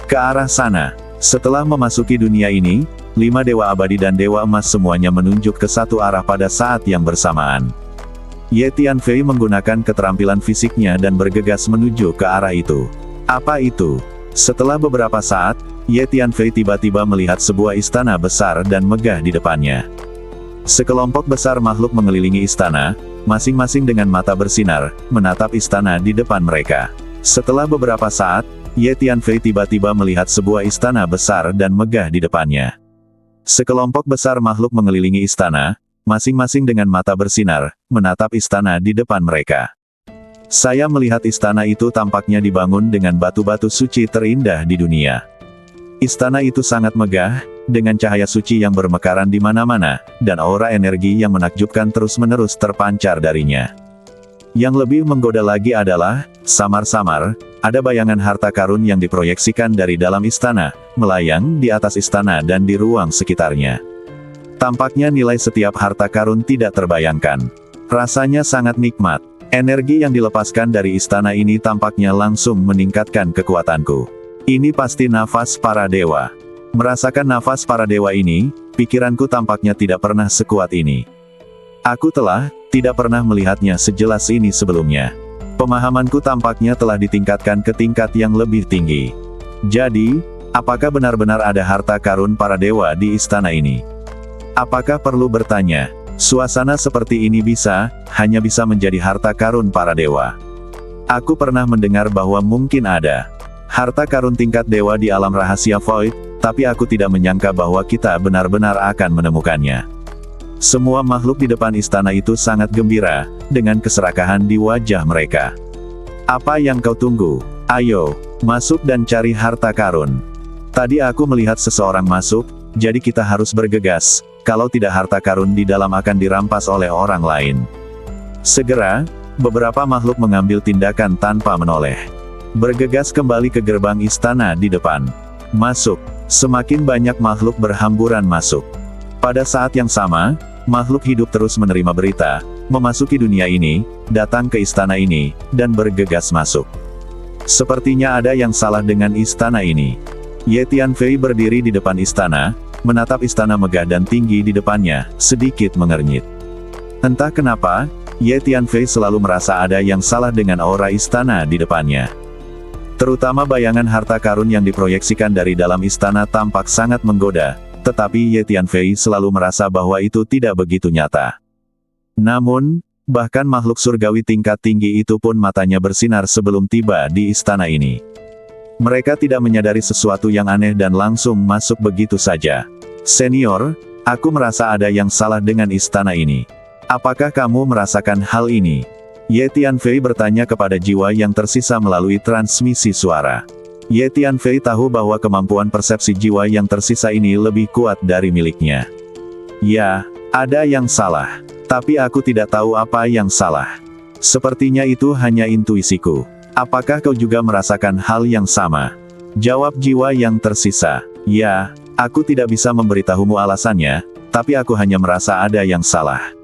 ke arah sana. Setelah memasuki dunia ini, 5 dewa abadi dan dewa emas semuanya menunjuk ke satu arah pada saat yang bersamaan. Ye Tianfei menggunakan keterampilan fisiknya dan bergegas menuju ke arah itu. Apa itu? Setelah beberapa saat, Ye Tianfei tiba-tiba melihat sebuah istana besar dan megah di depannya. Sekelompok besar makhluk mengelilingi istana, masing-masing dengan mata bersinar, menatap istana di depan mereka. Setelah beberapa saat, Ye Tianfei tiba-tiba melihat sebuah istana besar dan megah di depannya. Sekelompok besar makhluk mengelilingi istana, masing-masing dengan mata bersinar, menatap istana di depan mereka. Saya melihat istana itu tampaknya dibangun dengan batu-batu suci terindah di dunia. Istana itu sangat megah, dengan cahaya suci yang bermekaran di mana-mana, dan aura energi yang menakjubkan terus-menerus terpancar darinya. Yang lebih menggoda lagi adalah, samar-samar, ada bayangan harta karun yang diproyeksikan dari dalam istana, melayang di atas istana dan di ruang sekitarnya. Tampaknya nilai setiap harta karun tidak terbayangkan. Rasanya sangat nikmat. Energi yang dilepaskan dari istana ini tampaknya langsung meningkatkan kekuatanku. Ini pasti nafas para dewa. Merasakan nafas para dewa ini, pikiranku tampaknya tidak pernah sekuat ini. Aku tidak pernah melihatnya sejelas ini sebelumnya. Pemahamanku tampaknya telah ditingkatkan ke tingkat yang lebih tinggi. Jadi, apakah benar-benar ada harta karun para dewa di istana ini? Apakah perlu bertanya? Suasana seperti ini hanya bisa menjadi harta karun para dewa. Aku pernah mendengar bahwa mungkin ada harta karun tingkat dewa di alam rahasia Void, tapi aku tidak menyangka bahwa kita benar-benar akan menemukannya. Semua makhluk di depan istana itu sangat gembira, dengan keserakahan di wajah mereka. Apa yang kau tunggu? Ayo, masuk dan cari harta karun. Tadi aku melihat seseorang masuk, jadi kita harus bergegas, kalau tidak harta karun di dalam akan dirampas oleh orang lain. Segera, beberapa makhluk mengambil tindakan tanpa menoleh. Bergegas kembali ke gerbang istana di depan. Masuk. Semakin banyak makhluk berhamburan masuk. Pada saat yang sama, makhluk hidup terus menerima berita, memasuki dunia ini, datang ke istana ini, dan bergegas masuk. Sepertinya ada yang salah dengan istana ini. Ye Tianfei berdiri di depan istana, menatap istana megah dan tinggi di depannya, sedikit mengernyit. Entah kenapa, Ye Tianfei selalu merasa ada yang salah dengan aura istana di depannya. Terutama bayangan harta karun yang diproyeksikan dari dalam istana tampak sangat menggoda, tetapi Ye Tianfei selalu merasa bahwa itu tidak begitu nyata. Namun, bahkan makhluk surgawi tingkat tinggi itu pun matanya bersinar sebelum tiba di istana ini. Mereka tidak menyadari sesuatu yang aneh dan langsung masuk begitu saja. "Senior, aku merasa ada yang salah dengan istana ini. Apakah kamu merasakan hal ini?" Ye Tianfei bertanya kepada jiwa yang tersisa melalui transmisi suara. Ye Tianfei tahu bahwa kemampuan persepsi jiwa yang tersisa ini lebih kuat dari miliknya. "Ya, ada yang salah. Tapi aku tidak tahu apa yang salah. Sepertinya itu hanya intuisiku. Apakah kau juga merasakan hal yang sama?" Jawab jiwa yang tersisa. "Ya, aku tidak bisa memberitahumu alasannya, tapi aku hanya merasa ada yang salah."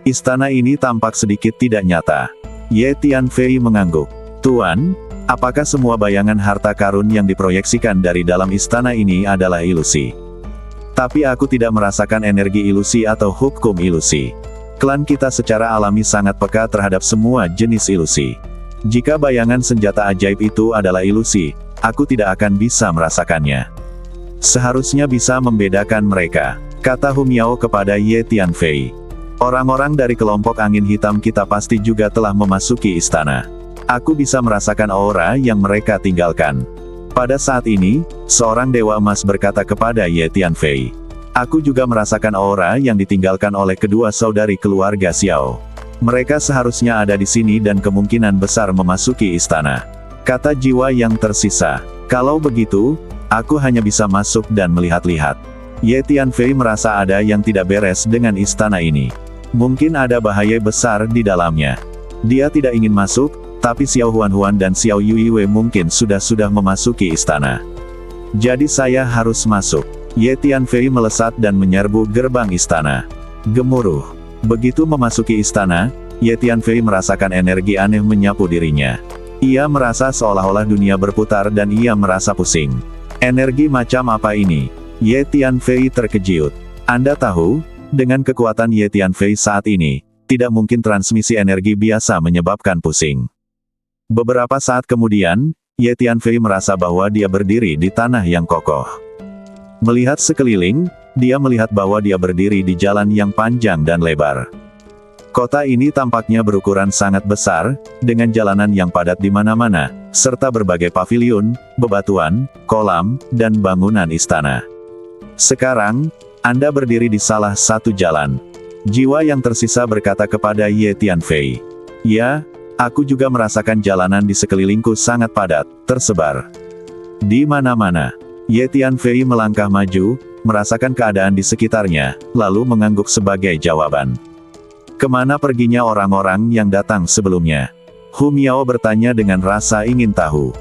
Istana ini tampak sedikit tidak nyata. Ye Tianfei mengangguk. "Tuan, apakah semua bayangan harta karun yang diproyeksikan dari dalam istana ini adalah ilusi? Tapi aku tidak merasakan energi ilusi atau hukum ilusi. Klan kita secara alami sangat peka terhadap semua jenis ilusi. Jika bayangan senjata ajaib itu adalah ilusi, aku tidak akan bisa merasakannya. Seharusnya bisa membedakan mereka," kata Hu Miao kepada Ye Tianfei. "Orang-orang dari kelompok angin hitam kita pasti juga telah memasuki istana. Aku bisa merasakan aura yang mereka tinggalkan." Pada saat ini, seorang dewa emas berkata kepada Ye Tianfei, "Aku juga merasakan aura yang ditinggalkan oleh kedua saudari keluarga Xiao. Mereka seharusnya ada di sini dan kemungkinan besar memasuki istana," kata jiwa yang tersisa. "Kalau begitu, aku hanya bisa masuk dan melihat-lihat." Ye Tianfei merasa ada yang tidak beres dengan istana ini. Mungkin ada bahaya besar di dalamnya. Dia tidak ingin masuk, tapi Xiao Huan dan Xiao Yuiwei mungkin sudah memasuki istana. "Jadi saya harus masuk." Ye Tianfei melesat dan menyerbu gerbang istana. Gemuruh. Begitu memasuki istana, Ye Tianfei merasakan energi aneh menyapu dirinya. Ia merasa seolah-olah dunia berputar dan ia merasa pusing. Energi macam apa ini? Ye Tianfei terkejut. Anda tahu, dengan kekuatan Ye Tianfei saat ini, tidak mungkin transmisi energi biasa menyebabkan pusing. Beberapa saat kemudian, Ye Tianfei merasa bahwa dia berdiri di tanah yang kokoh. Melihat sekeliling, dia melihat bahwa dia berdiri di jalan yang panjang dan lebar. Kota ini tampaknya berukuran sangat besar, dengan jalanan yang padat di mana-mana, serta berbagai paviliun, bebatuan, kolam, dan bangunan istana. "Sekarang, Anda berdiri di salah satu jalan." Jiwa yang tersisa berkata kepada Ye Tianfei. "Ya, aku juga merasakan jalanan di sekelilingku sangat padat, tersebar di mana-mana." Ye Tianfei melangkah maju, merasakan keadaan di sekitarnya, lalu mengangguk sebagai jawaban. "Kemana perginya orang-orang yang datang sebelumnya?" Hu Miao bertanya dengan rasa ingin tahu.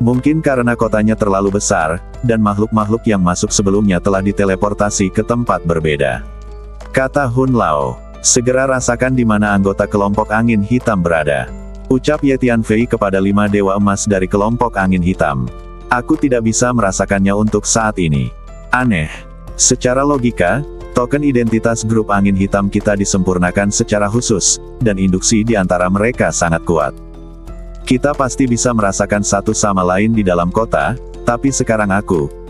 Mungkin karena kotanya terlalu besar, dan makhluk-makhluk yang masuk sebelumnya telah diteleportasi ke tempat berbeda, kata Hun Lao. "Segera rasakan di mana anggota kelompok angin hitam berada," ucap Ye Tianfei kepada 5 dewa emas dari kelompok angin hitam. "Aku tidak bisa merasakannya untuk saat ini. Aneh. Secara logika, token identitas grup angin hitam kita disempurnakan secara khusus, dan induksi di antara mereka sangat kuat. Kita pasti bisa merasakan satu sama lain di dalam kota, tapi sekarang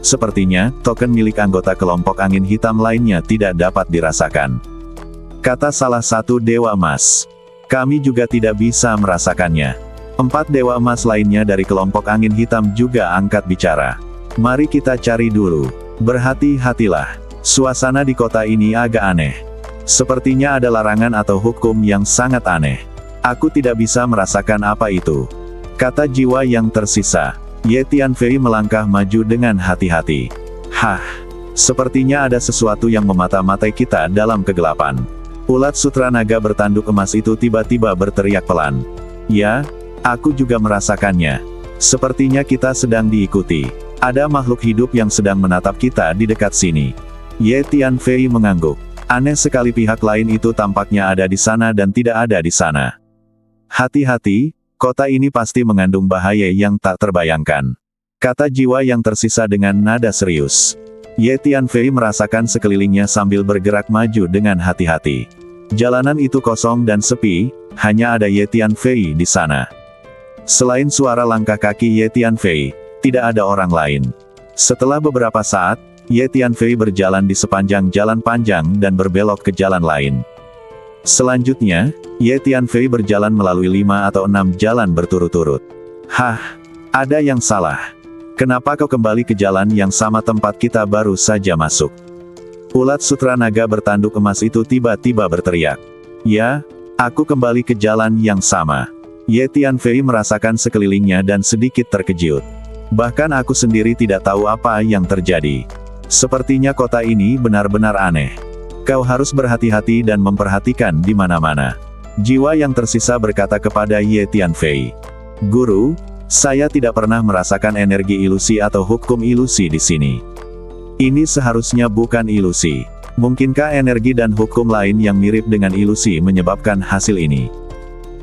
sepertinya, token milik anggota kelompok angin hitam lainnya tidak dapat dirasakan," kata salah satu dewa emas. "Kami juga tidak bisa merasakannya." 4 dewa emas lainnya dari kelompok angin hitam juga angkat bicara. "Mari kita cari dulu. Berhati-hatilah. Suasana di kota ini agak aneh. Sepertinya ada larangan atau hukum yang sangat aneh. Aku tidak bisa merasakan apa itu," kata jiwa yang tersisa. Ye Tianfei melangkah maju dengan hati-hati. "Hah, sepertinya ada sesuatu yang memata-matai kita dalam kegelapan." Ulat sutra naga bertanduk emas itu tiba-tiba berteriak pelan. "Ya, aku juga merasakannya. Sepertinya kita sedang diikuti. Ada makhluk hidup yang sedang menatap kita di dekat sini." Ye Tianfei mengangguk. Aneh sekali, pihak lain itu tampaknya ada di sana dan tidak ada di sana. Hati-hati, kota ini pasti mengandung bahaya yang tak terbayangkan, kata jiwa yang tersisa dengan nada serius. Ye Tianfei merasakan sekelilingnya sambil bergerak maju dengan hati-hati. Jalanan itu kosong dan sepi, hanya ada Ye Tianfei di sana. Selain suara langkah kaki Ye Tianfei, tidak ada orang lain. Setelah beberapa saat, Ye Tianfei berjalan di sepanjang jalan panjang dan berbelok ke jalan lain. Selanjutnya, Ye Tianfei berjalan melalui 5 atau 6 jalan berturut-turut. Hah, ada yang salah. Kenapa kau kembali ke jalan yang sama tempat kita baru saja masuk? Ulat sutra naga bertanduk emas itu tiba-tiba berteriak. Ya, aku kembali ke jalan yang sama. Ye Tianfei merasakan sekelilingnya dan sedikit terkejut. Bahkan aku sendiri tidak tahu apa yang terjadi. Sepertinya kota ini benar-benar aneh. Kau harus berhati-hati dan memperhatikan di mana-mana. Jiwa yang tersisa berkata kepada Ye Tianfei. Guru, saya tidak pernah merasakan energi ilusi atau hukum ilusi di sini. Ini seharusnya bukan ilusi. Mungkinkah energi dan hukum lain yang mirip dengan ilusi menyebabkan hasil ini?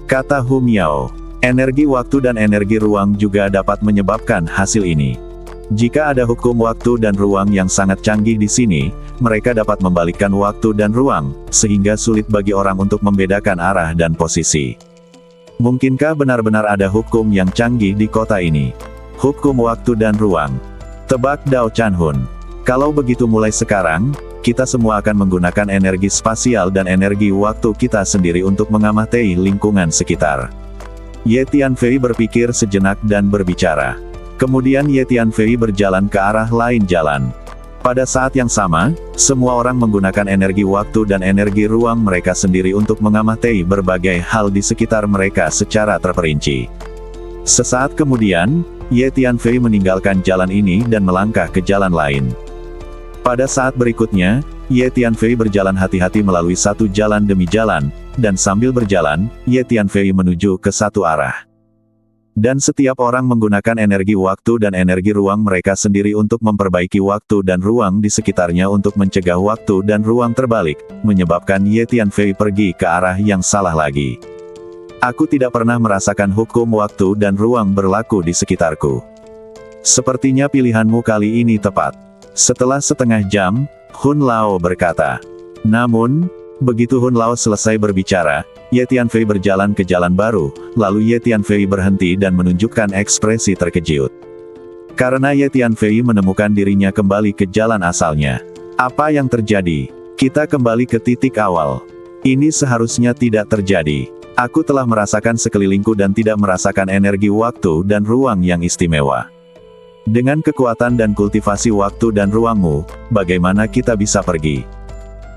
Kata Hu Miao. Energi waktu dan energi ruang juga dapat menyebabkan hasil ini. Jika ada hukum waktu dan ruang yang sangat canggih di sini, mereka dapat membalikkan waktu dan ruang, sehingga sulit bagi orang untuk membedakan arah dan posisi. Mungkinkah benar-benar ada hukum yang canggih di kota ini? Hukum waktu dan ruang. Tebak Dao Chanhun. Kalau begitu mulai sekarang, kita semua akan menggunakan energi spasial dan energi waktu kita sendiri untuk mengamati lingkungan sekitar. Ye Tianfei berpikir sejenak dan berbicara. Kemudian Ye Tianfei berjalan ke arah lain jalan. Pada saat yang sama, semua orang menggunakan energi waktu dan energi ruang mereka sendiri untuk mengamati berbagai hal di sekitar mereka secara terperinci. Sesaat kemudian, Ye Tianfei meninggalkan jalan ini dan melangkah ke jalan lain. Pada saat berikutnya, Ye Tianfei berjalan hati-hati melalui satu jalan demi jalan, dan sambil berjalan, Ye Tianfei menuju ke satu arah. Dan setiap orang menggunakan energi waktu dan energi ruang mereka sendiri untuk memperbaiki waktu dan ruang di sekitarnya untuk mencegah waktu dan ruang terbalik, menyebabkan Ye Tianfei pergi ke arah yang salah lagi. Aku tidak pernah merasakan hukum waktu dan ruang berlaku di sekitarku. Sepertinya pilihanmu kali ini tepat. Setelah setengah jam, Hun Lao berkata. Namun, begitu Hun Lao selesai berbicara, Ye Tianfei berjalan ke jalan baru, lalu Ye Tianfei berhenti dan menunjukkan ekspresi terkejut. Karena Ye Tianfei menemukan dirinya kembali ke jalan asalnya. Apa yang terjadi? Kita kembali ke titik awal. Ini seharusnya tidak terjadi. Aku telah merasakan sekelilingku dan tidak merasakan energi waktu dan ruang yang istimewa. Dengan kekuatan dan kultivasi waktu dan ruangmu, bagaimana kita bisa pergi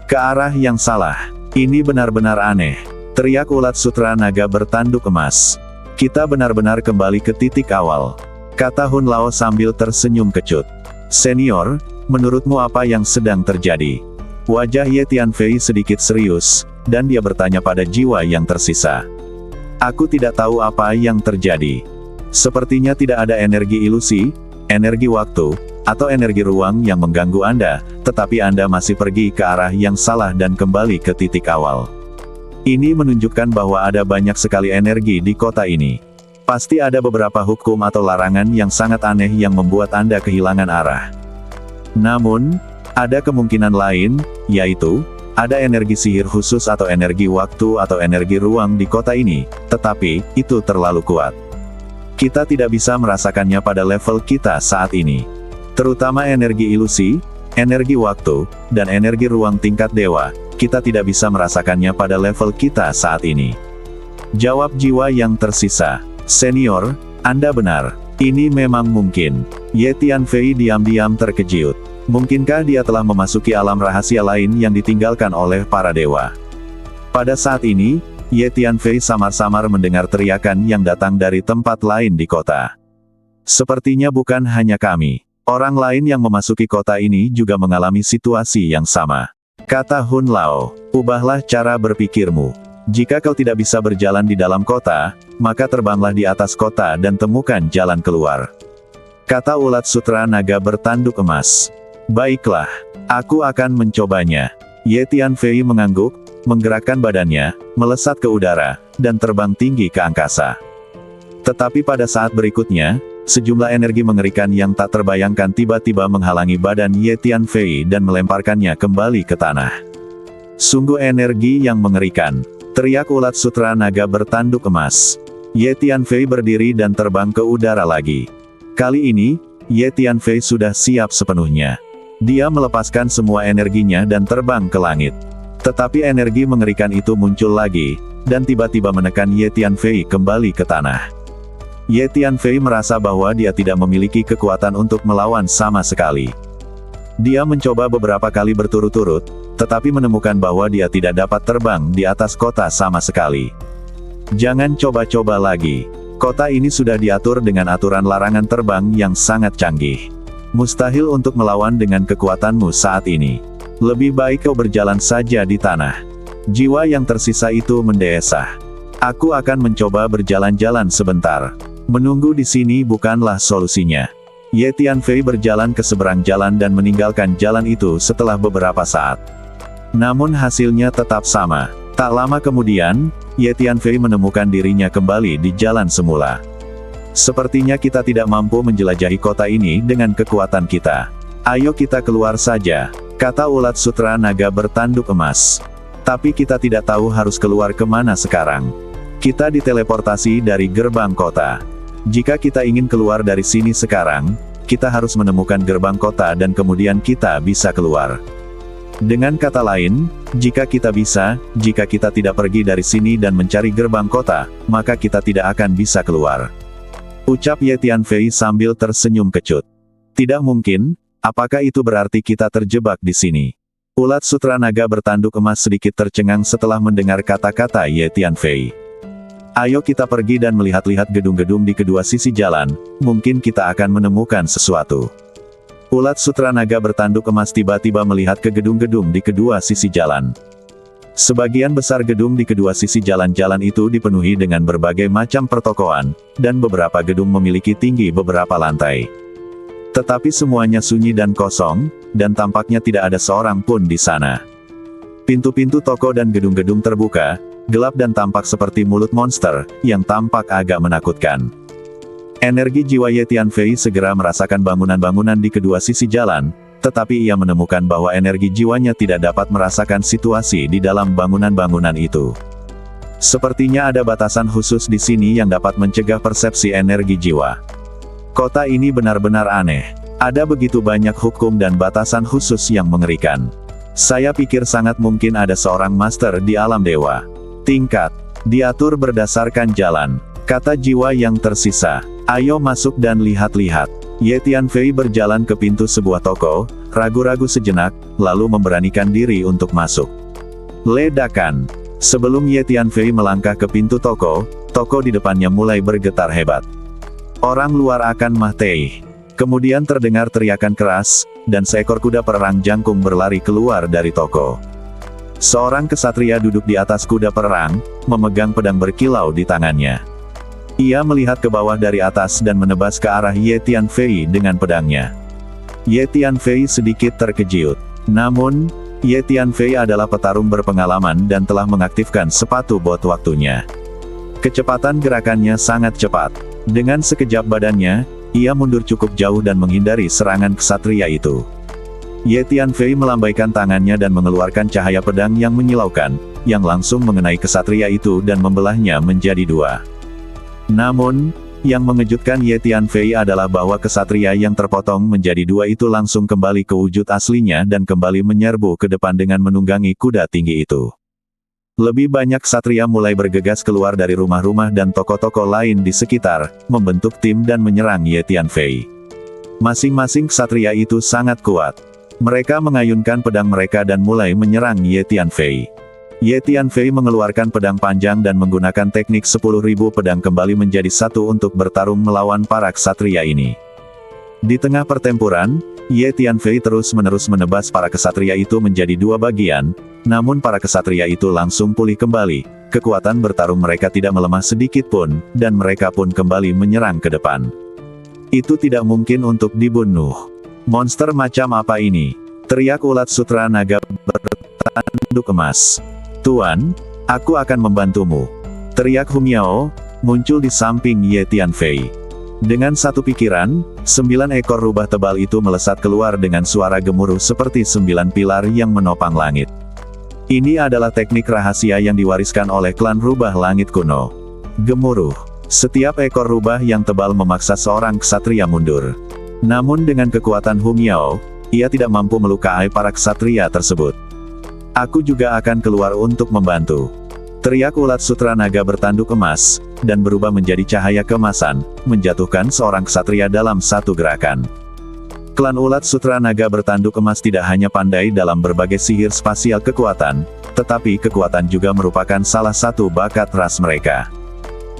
ke arah yang salah? Ini benar-benar aneh, teriak ulat sutra naga bertanduk emas. Kita benar-benar kembali ke titik awal, kata Hun Lao sambil tersenyum kecut. Senior, menurutmu apa yang sedang terjadi? Wajah Ye Tianfei sedikit serius, dan dia bertanya pada jiwa yang tersisa. Aku tidak tahu apa yang terjadi. Sepertinya tidak ada energi ilusi, energi waktu, atau energi ruang yang mengganggu Anda, tetapi Anda masih pergi ke arah yang salah dan kembali ke titik awal. Ini menunjukkan bahwa ada banyak sekali energi di kota ini. Pasti ada beberapa hukum atau larangan yang sangat aneh yang membuat Anda kehilangan arah. Namun, ada kemungkinan lain, yaitu, ada energi sihir khusus atau energi waktu atau energi ruang di kota ini, tetapi, itu terlalu kuat. Kita tidak bisa merasakannya pada level kita saat ini. Terutama energi ilusi, energi waktu, dan energi ruang tingkat dewa, kita tidak bisa merasakannya pada level kita saat ini. Jawab jiwa yang tersisa. Senior, Anda benar. Ini memang mungkin. Ye Tianfei diam-diam terkejut. Mungkinkah dia telah memasuki alam rahasia lain yang ditinggalkan oleh para dewa? Pada saat ini, Ye Tianfei samar-samar mendengar teriakan yang datang dari tempat lain di kota. Sepertinya bukan hanya kami. Orang lain yang memasuki kota ini juga mengalami situasi yang sama. Kata Hun Lao, ubahlah cara berpikirmu. Jika kau tidak bisa berjalan di dalam kota, maka terbanglah di atas kota dan temukan jalan keluar. Kata ulat sutra naga bertanduk emas. Baiklah, aku akan mencobanya. Ye Tianfei mengangguk, menggerakkan badannya, melesat ke udara, dan terbang tinggi ke angkasa. Tetapi pada saat berikutnya, sejumlah energi mengerikan yang tak terbayangkan tiba-tiba menghalangi badan Ye Tianfei dan melemparkannya kembali ke tanah. Sungguh energi yang mengerikan, teriak ulat sutra naga bertanduk emas. Ye Tianfei berdiri dan terbang ke udara lagi. Kali ini, Ye Tianfei sudah siap sepenuhnya. Dia melepaskan semua energinya dan terbang ke langit. Tetapi energi mengerikan itu muncul lagi, dan tiba-tiba menekan Ye Tianfei kembali ke tanah. Ye Tianfei merasa bahwa dia tidak memiliki kekuatan untuk melawan sama sekali. Dia mencoba beberapa kali berturut-turut, tetapi menemukan bahwa dia tidak dapat terbang di atas kota sama sekali. Jangan coba-coba lagi. Kota ini sudah diatur dengan aturan larangan terbang yang sangat canggih. Mustahil untuk melawan dengan kekuatanmu saat ini. Lebih baik kau berjalan saja di tanah. Jiwa yang tersisa itu mendesah. Aku akan mencoba berjalan-jalan sebentar. Menunggu di sini bukanlah solusinya. Ye Tianfei berjalan ke seberang jalan dan meninggalkan jalan itu setelah beberapa saat. Namun hasilnya tetap sama. Tak lama kemudian, Ye Tianfei menemukan dirinya kembali di jalan semula. Sepertinya kita tidak mampu menjelajahi kota ini dengan kekuatan kita. Ayo kita keluar saja, kata ulat sutra naga bertanduk emas. Tapi kita tidak tahu harus keluar kemana sekarang. Kita diteleportasi dari gerbang kota. Jika kita ingin keluar dari sini sekarang, kita harus menemukan gerbang kota dan kemudian kita bisa keluar. Dengan kata lain, jika kita tidak pergi dari sini dan mencari gerbang kota, maka kita tidak akan bisa keluar. Ucap Ye Tianfei sambil tersenyum kecut. Tidak mungkin, apakah itu berarti kita terjebak di sini? Ulat sutra naga bertanduk emas sedikit tercengang setelah mendengar kata-kata Ye Tianfei. Ayo kita pergi dan melihat-lihat gedung-gedung di kedua sisi jalan, mungkin kita akan menemukan sesuatu. Ulat sutra naga bertanduk emas tiba-tiba melihat ke gedung-gedung di kedua sisi jalan. Sebagian besar gedung di kedua sisi jalan-jalan itu dipenuhi dengan berbagai macam pertokoan, dan beberapa gedung memiliki tinggi beberapa lantai. Tetapi semuanya sunyi dan kosong, dan tampaknya tidak ada seorang pun di sana. Pintu-pintu toko dan gedung-gedung terbuka, gelap dan tampak seperti mulut monster, yang tampak agak menakutkan. Energi jiwa Ye Tianfei segera merasakan bangunan-bangunan di kedua sisi jalan, tetapi ia menemukan bahwa energi jiwanya tidak dapat merasakan situasi di dalam bangunan-bangunan itu. Sepertinya ada batasan khusus di sini yang dapat mencegah persepsi energi jiwa. Kota ini benar-benar aneh. Ada begitu banyak hukum dan batasan khusus yang mengerikan. Saya pikir sangat mungkin ada seorang master di alam dewa. Tingkat diatur berdasarkan jalan, kata jiwa yang tersisa. Ayo masuk dan lihat-lihat. Ye Tianfei berjalan ke pintu sebuah toko, ragu-ragu sejenak, lalu memberanikan diri untuk masuk. Ledakan. Sebelum Ye Tianfei melangkah ke pintu toko di depannya mulai bergetar hebat. Orang luar akan mati. Kemudian terdengar teriakan keras, dan seekor kuda perang jangkung berlari keluar dari toko. Seorang kesatria duduk di atas kuda perang, memegang pedang berkilau di tangannya. Ia melihat ke bawah dari atas dan menebas ke arah Ye Tianfei dengan pedangnya. Ye Tianfei sedikit terkejut. Namun, Ye Tianfei adalah petarung berpengalaman dan telah mengaktifkan sepatu bot waktunya. Kecepatan gerakannya sangat cepat. Dengan sekejap badannya, ia mundur cukup jauh dan menghindari serangan kesatria itu. Ye Tianfei melambaikan tangannya dan mengeluarkan cahaya pedang yang menyilaukan, yang langsung mengenai kesatria itu dan membelahnya menjadi dua. Namun, yang mengejutkan Ye Tianfei adalah bahwa kesatria yang terpotong menjadi dua itu langsung kembali ke wujud aslinya dan kembali menyerbu ke depan dengan menunggangi kuda tinggi itu. Lebih banyak ksatria mulai bergegas keluar dari rumah-rumah dan toko-toko lain di sekitar, membentuk tim dan menyerang Ye Tianfei. Masing-masing ksatria itu sangat kuat. Mereka mengayunkan pedang mereka dan mulai menyerang Ye Tianfei. Ye Tianfei mengeluarkan pedang panjang dan menggunakan teknik 10.000 pedang kembali menjadi satu untuk bertarung melawan para ksatria ini. Di tengah pertempuran, Ye Tianfei terus-menerus menebas para ksatria itu menjadi dua bagian, namun para ksatria itu langsung pulih kembali, kekuatan bertarung mereka tidak melemah sedikit pun, dan mereka pun kembali menyerang ke depan. Itu tidak mungkin untuk dibunuh. Monster macam apa ini? Teriak ulat sutra naga bertanduk bertanduk emas. "Tuan, aku akan membantumu," teriak Hu Miao, muncul di samping Ye Tianfei. Dengan satu pikiran, 9 ekor rubah tebal itu melesat keluar dengan suara gemuruh seperti 9 pilar yang menopang langit. Ini adalah teknik rahasia yang diwariskan oleh klan rubah langit kuno. Gemuruh. Setiap ekor rubah yang tebal memaksa seorang ksatria mundur. Namun dengan kekuatan Hu Miao, ia tidak mampu melukai para ksatria tersebut. "Aku juga akan keluar untuk membantu," teriak ulat sutra naga bertanduk emas, dan berubah menjadi cahaya keemasan, menjatuhkan seorang ksatria dalam satu gerakan. Klan ulat sutra naga bertanduk emas tidak hanya pandai dalam berbagai sihir spasial kekuatan, tetapi kekuatan juga merupakan salah satu bakat ras mereka.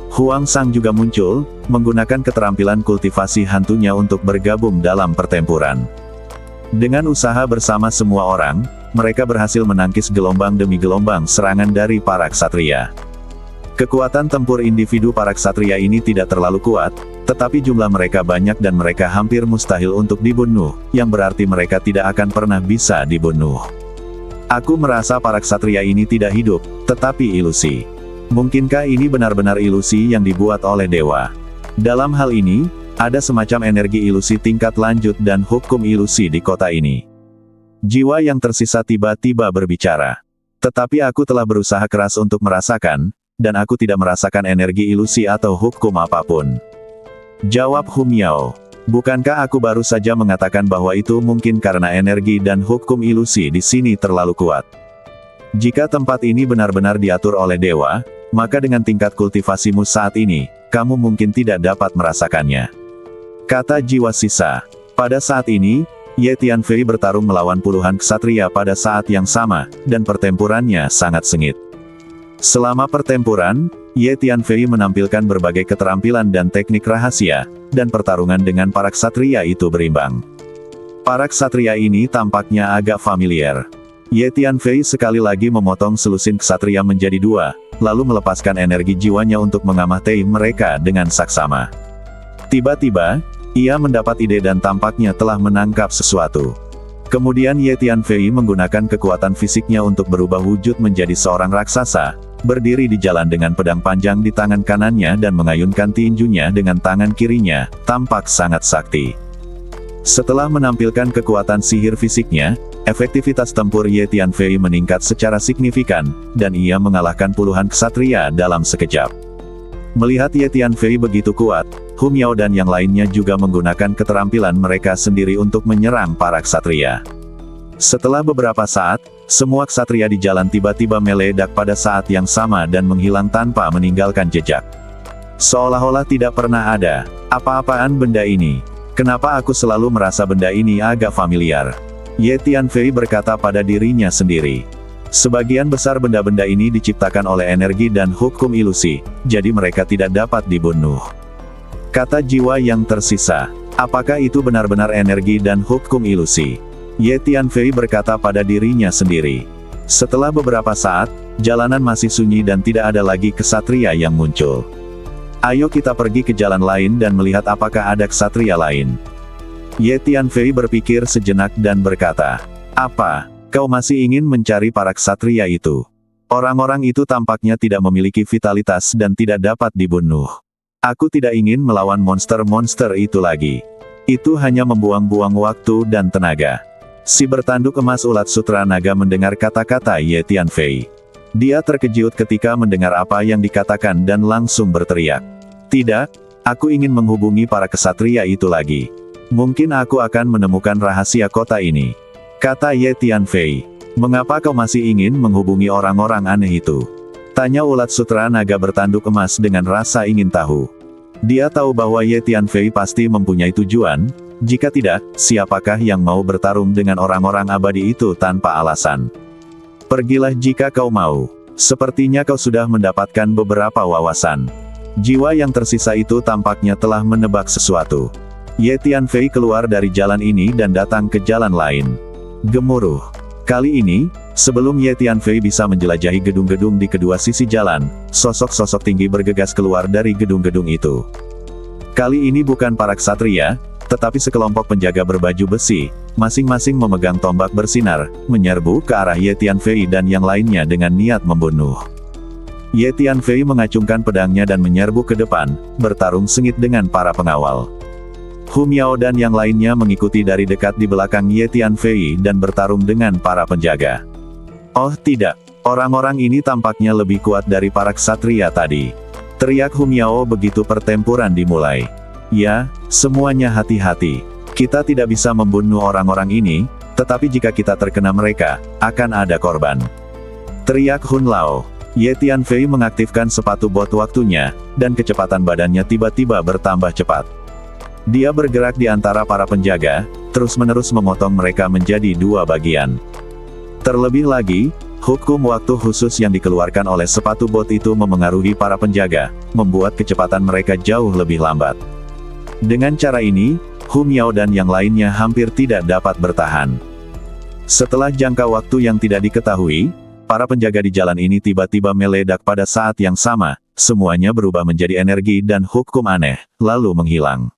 Huang Sang juga muncul, menggunakan keterampilan kultivasi hantunya untuk bergabung dalam pertempuran. Dengan usaha bersama semua orang, mereka berhasil menangkis gelombang demi gelombang serangan dari para ksatria. Kekuatan tempur individu para ksatria ini tidak terlalu kuat, tetapi jumlah mereka banyak dan mereka hampir mustahil untuk dibunuh, yang berarti mereka tidak akan pernah bisa dibunuh. "Aku merasa para ksatria ini tidak hidup, tetapi ilusi. Mungkinkah ini benar-benar ilusi yang dibuat oleh dewa? Dalam hal ini, ada semacam energi ilusi tingkat lanjut dan hukum ilusi di kota ini." Jiwa yang tersisa tiba-tiba berbicara. "Tetapi aku telah berusaha keras untuk merasakan, dan aku tidak merasakan energi ilusi atau hukum apapun," jawab Hu Miao. "Bukankah aku baru saja mengatakan bahwa itu mungkin karena energi dan hukum ilusi di sini terlalu kuat? Jika tempat ini benar-benar diatur oleh dewa, maka dengan tingkat kultivasimu saat ini, kamu mungkin tidak dapat merasakannya," kata jiwa sisa. Pada saat ini, Ye Tianfei bertarung melawan puluhan ksatria pada saat yang sama, dan pertempurannya sangat sengit. Selama pertempuran, Ye Tianfei menampilkan berbagai keterampilan dan teknik rahasia, dan pertarungan dengan para ksatria itu berimbang. Para ksatria ini tampaknya agak familiar. Ye Tianfei sekali lagi memotong selusin ksatria menjadi 2, lalu melepaskan energi jiwanya untuk mengamati mereka dengan saksama. Tiba-tiba, ia mendapat ide dan tampaknya telah menangkap sesuatu. Kemudian Ye Tianfei menggunakan kekuatan fisiknya untuk berubah wujud menjadi seorang raksasa, berdiri di jalan dengan pedang panjang di tangan kanannya dan mengayunkan tinjunya dengan tangan kirinya, tampak sangat sakti. Setelah menampilkan kekuatan sihir fisiknya, efektivitas tempur Ye Tianfei meningkat secara signifikan, dan ia mengalahkan puluhan ksatria dalam sekejap. Melihat Ye Tianfei begitu kuat, Hu Miao dan yang lainnya juga menggunakan keterampilan mereka sendiri untuk menyerang para ksatria. Setelah beberapa saat, semua ksatria di jalan tiba-tiba meledak pada saat yang sama dan menghilang tanpa meninggalkan jejak. Seolah-olah tidak pernah ada. "Apa-apaan benda ini? Kenapa aku selalu merasa benda ini agak familiar?" Ye Tianfei berkata pada dirinya sendiri. Sebagian besar benda-benda ini diciptakan oleh energi dan hukum ilusi, jadi mereka tidak dapat dibunuh. Kata jiwa yang tersisa, "Apakah itu benar-benar energi dan hukum ilusi?" Ye Tianfei berkata pada dirinya sendiri. Setelah beberapa saat, jalanan masih sunyi dan tidak ada lagi ksatria yang muncul. "Ayo kita pergi ke jalan lain dan melihat apakah ada ksatria lain." Ye Tianfei berpikir sejenak dan berkata, "Apa? Kau masih ingin mencari para ksatria itu? Orang-orang itu tampaknya tidak memiliki vitalitas dan tidak dapat dibunuh. Aku tidak ingin melawan monster-monster itu lagi. Itu hanya membuang-buang waktu dan tenaga." Si bertanduk emas ulat sutra naga mendengar kata-kata Ye Tianfei. Dia terkejut ketika mendengar apa yang dikatakan dan langsung berteriak. "Tidak, aku ingin menghubungi para ksatria itu lagi. Mungkin aku akan menemukan rahasia kota ini," kata Ye Tianfei. "Mengapa kau masih ingin menghubungi orang-orang aneh itu?" tanya ulat sutra naga bertanduk emas dengan rasa ingin tahu. Dia tahu bahwa Ye Tianfei pasti mempunyai tujuan, jika tidak, siapakah yang mau bertarung dengan orang-orang abadi itu tanpa alasan? "Pergilah jika kau mau. Sepertinya kau sudah mendapatkan beberapa wawasan." Jiwa yang tersisa itu tampaknya telah menebak sesuatu. Ye Tianfei keluar dari jalan ini dan datang ke jalan lain. Gemuruh. Kali ini, sebelum Ye Tianfei bisa menjelajahi gedung-gedung di kedua sisi jalan, sosok-sosok tinggi bergegas keluar dari gedung-gedung itu. Kali ini bukan para ksatria, Tetapi sekelompok penjaga berbaju besi, masing-masing memegang tombak bersinar, menyerbu ke arah Ye Tianfei dan yang lainnya dengan niat membunuh. Ye Tianfei mengacungkan pedangnya dan menyerbu ke depan, bertarung sengit dengan para pengawal. Hu Miao dan yang lainnya mengikuti dari dekat di belakang Ye Tianfei dan bertarung dengan para penjaga. Oh tidak, orang-orang ini tampaknya lebih kuat dari para ksatria tadi. Teriak Hu Miao begitu pertempuran dimulai. Ya, semuanya hati-hati. Kita tidak bisa membunuh orang-orang ini, tetapi jika kita terkena mereka, akan ada korban. Teriak Hun Lao. Ye Tianfei mengaktifkan sepatu bot waktunya, dan kecepatan badannya tiba-tiba bertambah cepat. Dia bergerak di antara para penjaga, terus-menerus memotong mereka menjadi dua bagian. Terlebih lagi, hukum waktu khusus yang dikeluarkan oleh sepatu bot itu memengaruhi para penjaga, membuat kecepatan mereka jauh lebih lambat. Dengan cara ini, Hu Miao dan yang lainnya hampir tidak dapat bertahan. Setelah jangka waktu yang tidak diketahui, para penjaga di jalan ini tiba-tiba meledak pada saat yang sama, semuanya berubah menjadi energi dan hukum aneh, lalu menghilang.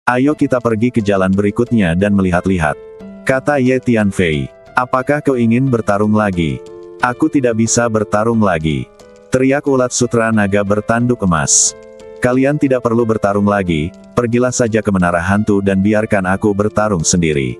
Ayo kita pergi ke jalan berikutnya dan melihat-lihat, kata Ye Tianfei. Apakah kau ingin bertarung lagi? Aku tidak bisa bertarung lagi, teriak ulat sutra naga bertanduk emas. Kalian tidak perlu bertarung lagi, pergilah saja ke menara hantu dan biarkan aku bertarung sendiri,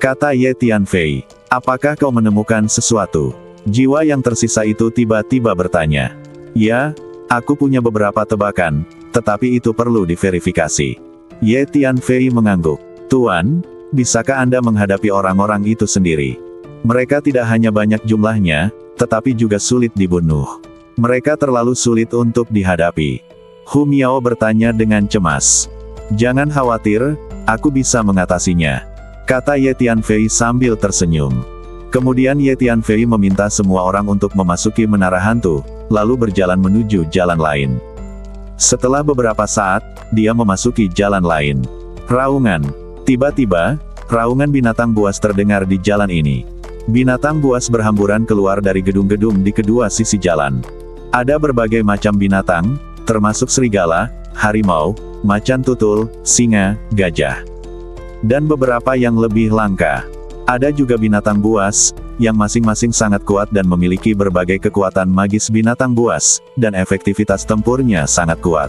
kata Ye Tianfei. Apakah kau menemukan sesuatu? Jiwa yang tersisa itu tiba-tiba bertanya. Ya, aku punya beberapa tebakan, tetapi itu perlu diverifikasi. Ye Tianfei mengangguk. Tuan, bisakah Anda menghadapi orang-orang itu sendiri? Mereka tidak hanya banyak jumlahnya, tetapi juga sulit dibunuh. Mereka terlalu sulit untuk dihadapi. Hu Miao bertanya dengan cemas. Jangan khawatir, aku bisa mengatasinya, kata Ye Tianfei sambil tersenyum. Kemudian Ye Tianfei meminta semua orang untuk memasuki menara hantu, lalu berjalan menuju jalan lain. Setelah beberapa saat, dia memasuki jalan lain. Raungan. Tiba-tiba, raungan binatang buas terdengar di jalan ini. Binatang buas berhamburan keluar dari gedung-gedung di kedua sisi jalan. Ada berbagai macam binatang, termasuk serigala, harimau, macan tutul, singa, gajah, dan beberapa yang lebih langka. Ada juga binatang buas, yang masing-masing sangat kuat dan memiliki berbagai kekuatan magis binatang buas, dan efektivitas tempurnya sangat kuat.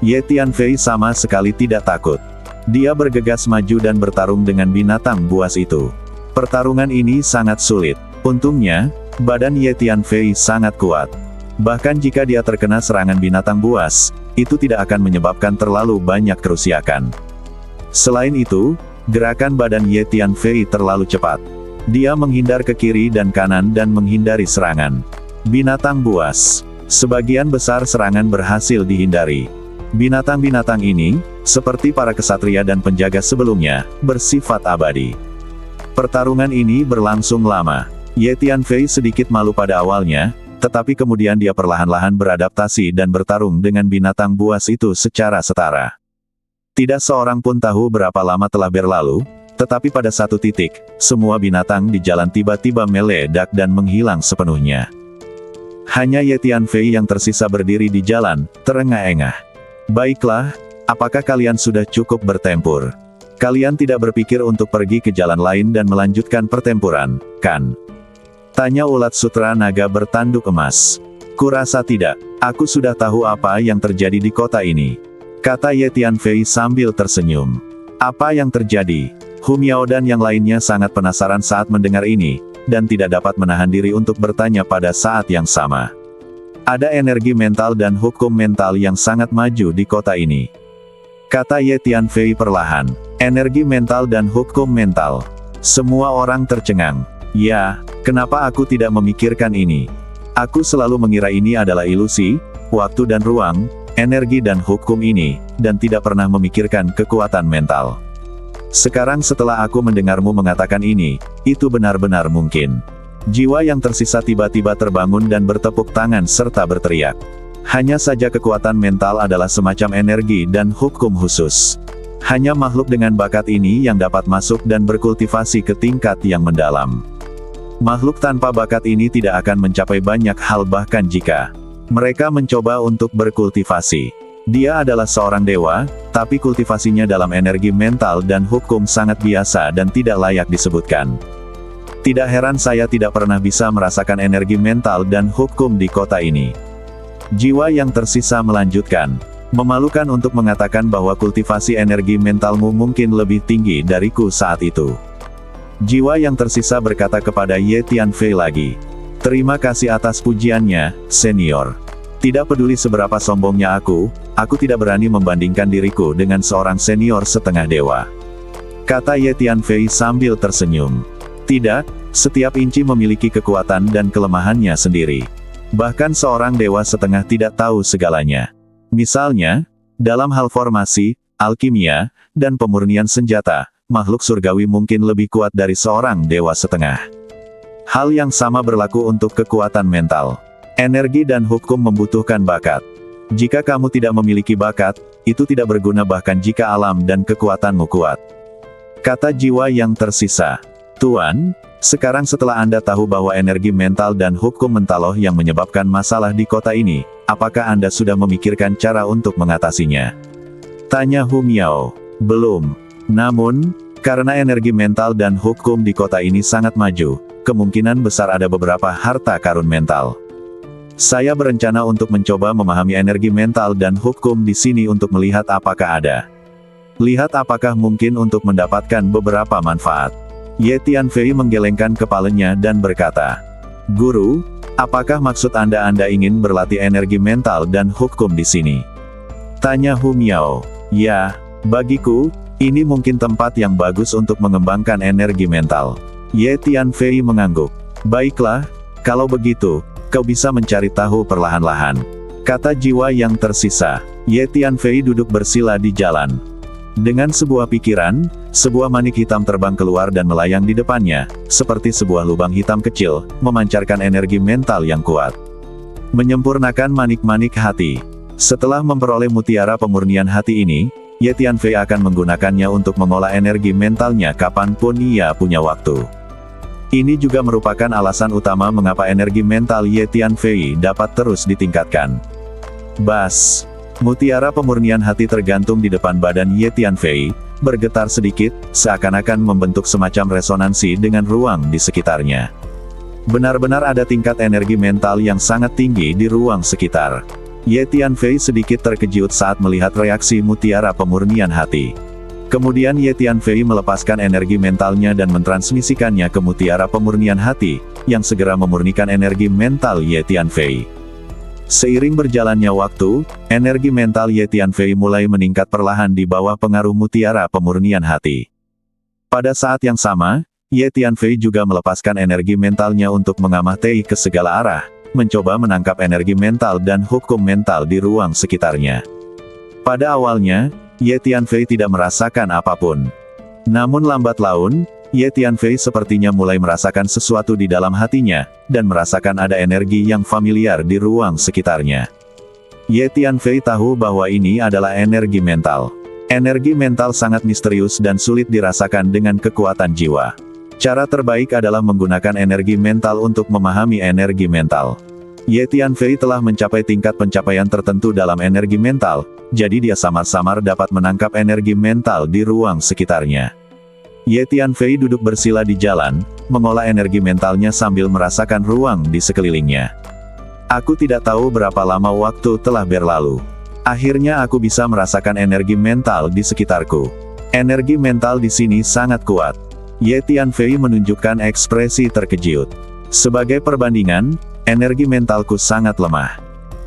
Ye Tianfei sama sekali tidak takut. Dia bergegas maju dan bertarung dengan binatang buas itu. Pertarungan ini sangat sulit. Untungnya, badan Ye Tianfei sangat kuat. Bahkan jika dia terkena serangan binatang buas, itu tidak akan menyebabkan terlalu banyak kerusakan. Selain itu, gerakan badan Ye Tianfei terlalu cepat. Dia menghindar ke kiri dan kanan dan menghindari serangan binatang buas. Sebagian besar serangan berhasil dihindari. Binatang-binatang ini, seperti para kesatria dan penjaga sebelumnya, bersifat abadi. Pertarungan ini berlangsung lama. Ye Tianfei sedikit malu pada awalnya, tetapi kemudian dia perlahan-lahan beradaptasi dan bertarung dengan binatang buas itu secara setara. Tidak seorang pun tahu berapa lama telah berlalu, tetapi pada satu titik, semua binatang di jalan tiba-tiba meledak dan menghilang sepenuhnya. Hanya Ye Tianfei yang tersisa berdiri di jalan, terengah-engah. Baiklah, apakah kalian sudah cukup bertempur? Kalian tidak berpikir untuk pergi ke jalan lain dan melanjutkan pertempuran, kan? Tanya ulat sutra naga bertanduk emas. Kurasa tidak. Aku sudah tahu apa yang terjadi di kota ini, kata Ye Tianfei sambil tersenyum. Apa yang terjadi? Hu Miao dan yang lainnya sangat penasaran saat mendengar ini, dan tidak dapat menahan diri untuk bertanya pada saat yang sama. Ada energi mental dan hukum mental yang sangat maju di kota ini, kata Ye Tianfei perlahan. Energi mental dan hukum mental. Semua orang tercengang. Ya, kenapa aku tidak memikirkan ini? Aku selalu mengira ini adalah ilusi, waktu dan ruang, energi dan hukum ini, dan tidak pernah memikirkan kekuatan mental. Sekarang setelah aku mendengarmu mengatakan ini, itu benar-benar mungkin. Jiwa yang tersisa tiba-tiba terbangun dan bertepuk tangan serta berteriak. Hanya saja kekuatan mental adalah semacam energi dan hukum khusus. Hanya makhluk dengan bakat ini yang dapat masuk dan berkultivasi ke tingkat yang mendalam. Makhluk tanpa bakat ini tidak akan mencapai banyak hal bahkan jika mereka mencoba untuk berkultivasi. Dia adalah seorang dewa, tapi kultivasinya dalam energi mental dan hukum sangat biasa dan tidak layak disebutkan. Tidak heran saya tidak pernah bisa merasakan energi mental dan hukum di kota ini. Jiwa yang tersisa melanjutkan. Memalukan untuk mengatakan bahwa kultivasi energi mentalmu mungkin lebih tinggi dariku saat itu. Jiwa yang tersisa berkata kepada Ye Tianfei lagi. Terima kasih atas pujiannya, senior. Tidak peduli seberapa sombongnya aku tidak berani membandingkan diriku dengan seorang senior setengah dewa. Kata Ye Tianfei sambil tersenyum. Tidak, setiap inci memiliki kekuatan dan kelemahannya sendiri. Bahkan seorang dewa setengah tidak tahu segalanya. Misalnya, dalam hal formasi, alkimia, dan pemurnian senjata, makhluk surgawi mungkin lebih kuat dari seorang dewa setengah. Hal yang sama berlaku untuk kekuatan mental. Energi dan hukum membutuhkan bakat. Jika kamu tidak memiliki bakat, itu tidak berguna bahkan jika alam dan kekuatanmu kuat. Kata jiwa yang tersisa. Tuan, sekarang setelah Anda tahu bahwa energi mental dan hukum mentaloh yang menyebabkan masalah di kota ini, apakah Anda sudah memikirkan cara untuk mengatasinya? Tanya Hu Miao. Belum. Namun, karena energi mental dan hukum di kota ini sangat maju, kemungkinan besar ada beberapa harta karun mental. Saya berencana untuk mencoba memahami energi mental dan hukum di sini untuk melihat apakah ada. Lihat apakah mungkin untuk mendapatkan beberapa manfaat. Ye Tianfei menggelengkan kepalanya dan berkata, Guru, apakah maksud Anda ingin berlatih energi mental dan hukum di sini? Tanya Hu Miao. Ya, bagiku, ini mungkin tempat yang bagus untuk mengembangkan energi mental. Ye Tianfei mengangguk. Baiklah, kalau begitu, kau bisa mencari tahu perlahan-lahan. Kata jiwa yang tersisa. Ye Tianfei duduk bersila di jalan. Dengan sebuah pikiran, sebuah manik hitam terbang keluar dan melayang di depannya, seperti sebuah lubang hitam kecil, memancarkan energi mental yang kuat. Menyempurnakan manik-manik hati. Setelah memperoleh mutiara pemurnian hati ini, Ye Tianfei akan menggunakannya untuk mengolah energi mentalnya kapanpun ia punya waktu. Ini juga merupakan alasan utama mengapa energi mental Ye Tianfei dapat terus ditingkatkan. Bas. Mutiara pemurnian hati tergantung di depan badan Ye Tianfei, bergetar sedikit, seakan-akan membentuk semacam resonansi dengan ruang di sekitarnya. Benar-benar ada tingkat energi mental yang sangat tinggi di ruang sekitar. Ye Tianfei sedikit terkejut saat melihat reaksi mutiara pemurnian hati. Kemudian Ye Tianfei melepaskan energi mentalnya dan mentransmisikannya ke mutiara pemurnian hati, yang segera memurnikan energi mental Ye Tianfei. Seiring berjalannya waktu, energi mental Ye Tianfei mulai meningkat perlahan di bawah pengaruh mutiara pemurnian hati. Pada saat yang sama, Ye Tianfei juga melepaskan energi mentalnya untuk mengamati ke segala arah, mencoba menangkap energi mental dan hukum mental di ruang sekitarnya. Pada awalnya, Ye Tianfei tidak merasakan apapun. Namun lambat laun, Ye Tianfei sepertinya mulai merasakan sesuatu di dalam hatinya, dan merasakan ada energi yang familiar di ruang sekitarnya. Ye Tianfei tahu bahwa ini adalah energi mental. Energi mental sangat misterius dan sulit dirasakan dengan kekuatan jiwa. Cara terbaik adalah menggunakan energi mental untuk memahami energi mental. Ye Tianfei telah mencapai tingkat pencapaian tertentu dalam energi mental, jadi dia samar-samar dapat menangkap energi mental di ruang sekitarnya. Ye Tianfei duduk bersila di jalan, mengolah energi mentalnya sambil merasakan ruang di sekelilingnya. Aku tidak tahu berapa lama waktu telah berlalu. Akhirnya aku bisa merasakan energi mental di sekitarku. Energi mental di sini sangat kuat. Ye Tianfei menunjukkan ekspresi terkejut. Sebagai perbandingan, energi mentalku sangat lemah.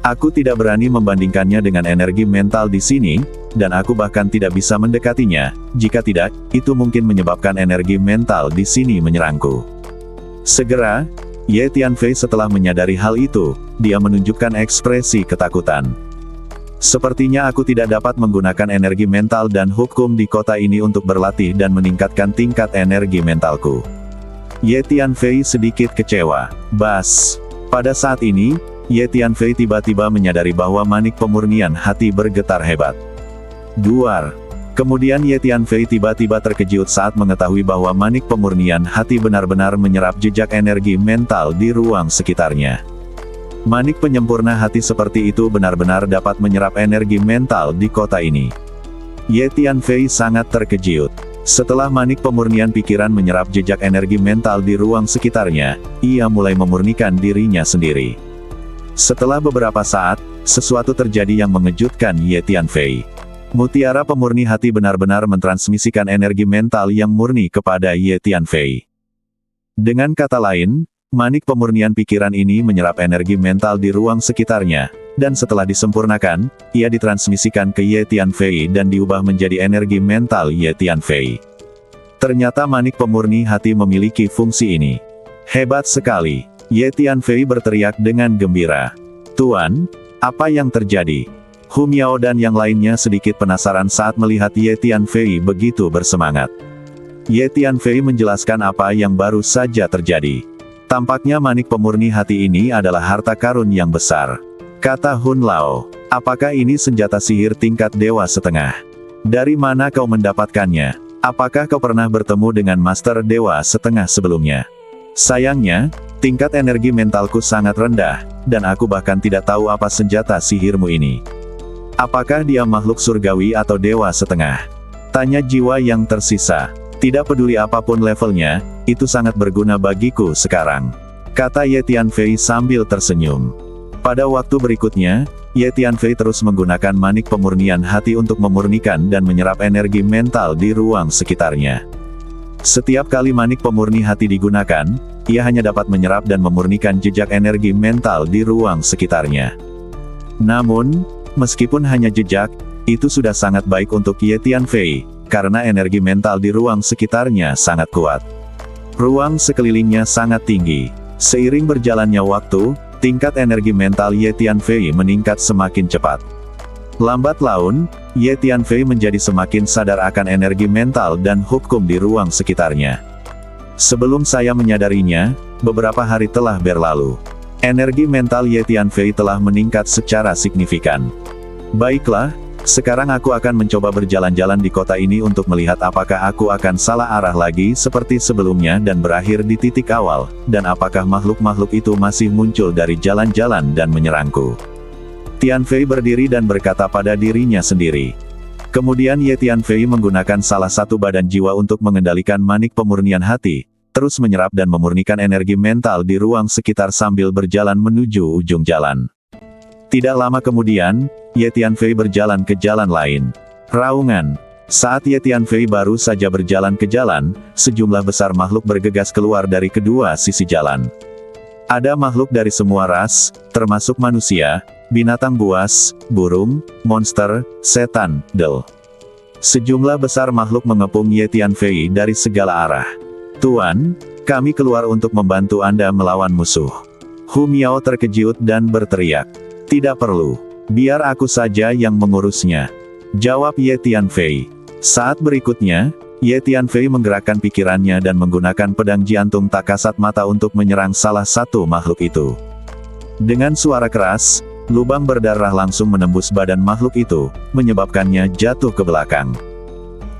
Aku tidak berani membandingkannya dengan energi mental di sini, dan aku bahkan tidak bisa mendekatinya. Jika tidak, itu mungkin menyebabkan energi mental di sini menyerangku. Segera, Ye Tianfei setelah menyadari hal itu, dia menunjukkan ekspresi ketakutan. Sepertinya aku tidak dapat menggunakan energi mental dan hukum di kota ini untuk berlatih dan meningkatkan tingkat energi mentalku. Ye Tianfei sedikit kecewa. Bas. Pada saat ini, Ye Tianfei tiba-tiba menyadari bahwa manik pemurnian hati bergetar hebat. Duar. Kemudian Ye Tianfei tiba-tiba terkejut saat mengetahui bahwa manik pemurnian hati benar-benar menyerap jejak energi mental di ruang sekitarnya. Manik penyempurna hati seperti itu benar-benar dapat menyerap energi mental di kota ini. Ye Tianfei sangat terkejut. Setelah manik pemurnian pikiran menyerap jejak energi mental di ruang sekitarnya, ia mulai memurnikan dirinya sendiri. Setelah beberapa saat, sesuatu terjadi yang mengejutkan Ye Tianfei. Mutiara pemurni hati benar-benar mentransmisikan energi mental yang murni kepada Ye Tianfei. Dengan kata lain, manik pemurnian pikiran ini menyerap energi mental di ruang sekitarnya, dan setelah disempurnakan, ia ditransmisikan ke Ye Tianfei dan diubah menjadi energi mental Ye Tianfei. Ternyata manik pemurni hati memiliki fungsi ini. Hebat sekali, Ye Tianfei berteriak dengan gembira. Tuan, apa yang terjadi? Hu Miao dan yang lainnya sedikit penasaran saat melihat Ye Tianfei begitu bersemangat. Ye Tianfei menjelaskan apa yang baru saja terjadi. Tampaknya manik pemurni hati ini adalah harta karun yang besar. Kata Hun Lao, apakah ini senjata sihir tingkat dewa setengah? Dari mana kau mendapatkannya? Apakah kau pernah bertemu dengan Master Dewa setengah sebelumnya? Sayangnya, tingkat energi mentalku sangat rendah, dan aku bahkan tidak tahu apa senjata sihirmu ini. Apakah dia makhluk surgawi atau dewa setengah? Tanya jiwa yang tersisa. Tidak peduli apapun levelnya, itu sangat berguna bagiku sekarang. Kata Ye Tianfei sambil tersenyum. Pada waktu berikutnya, Ye Tianfei terus menggunakan manik pemurnian hati untuk memurnikan dan menyerap energi mental di ruang sekitarnya. Setiap kali manik pemurni hati digunakan, ia hanya dapat menyerap dan memurnikan jejak energi mental di ruang sekitarnya. Namun, meskipun hanya jejak, itu sudah sangat baik untuk Ye Tianfei, karena energi mental di ruang sekitarnya sangat kuat. Ruang sekelilingnya sangat tinggi. Seiring berjalannya waktu, tingkat energi mental Ye Tianfei meningkat semakin cepat. Lambat laun, Ye Tianfei menjadi semakin sadar akan energi mental dan hukum di ruang sekitarnya. Sebelum saya menyadarinya, beberapa hari telah berlalu. Energi mental Ye Tianfei telah meningkat secara signifikan. Baiklah, sekarang aku akan mencoba berjalan-jalan di kota ini untuk melihat apakah aku akan salah arah lagi seperti sebelumnya dan berakhir di titik awal, dan apakah makhluk-makhluk itu masih muncul dari jalan-jalan dan menyerangku. Tianfei berdiri dan berkata pada dirinya sendiri. Kemudian Ye Tianfei menggunakan salah satu badan jiwa untuk mengendalikan manik pemurnian hati, terus menyerap dan memurnikan energi mental di ruang sekitar sambil berjalan menuju ujung jalan. Tidak lama kemudian, Ye Tianfei berjalan ke jalan lain. Raungan. Saat Ye Tianfei baru saja berjalan ke jalan, sejumlah besar makhluk bergegas keluar dari kedua sisi jalan. Ada makhluk dari semua ras, termasuk manusia, binatang buas, burung, monster, setan, del. Sejumlah besar makhluk mengepung Ye Tianfei dari segala arah. Tuan, kami keluar untuk membantu Anda melawan musuh. Hu Miao terkejut dan berteriak. Tidak perlu. Biar aku saja yang mengurusnya. Jawab Ye Tianfei. Saat berikutnya, Ye Tianfei menggerakkan pikirannya dan menggunakan pedang jantung tak kasat mata untuk menyerang salah satu makhluk itu. Dengan suara keras, lubang berdarah langsung menembus badan makhluk itu, menyebabkannya jatuh ke belakang.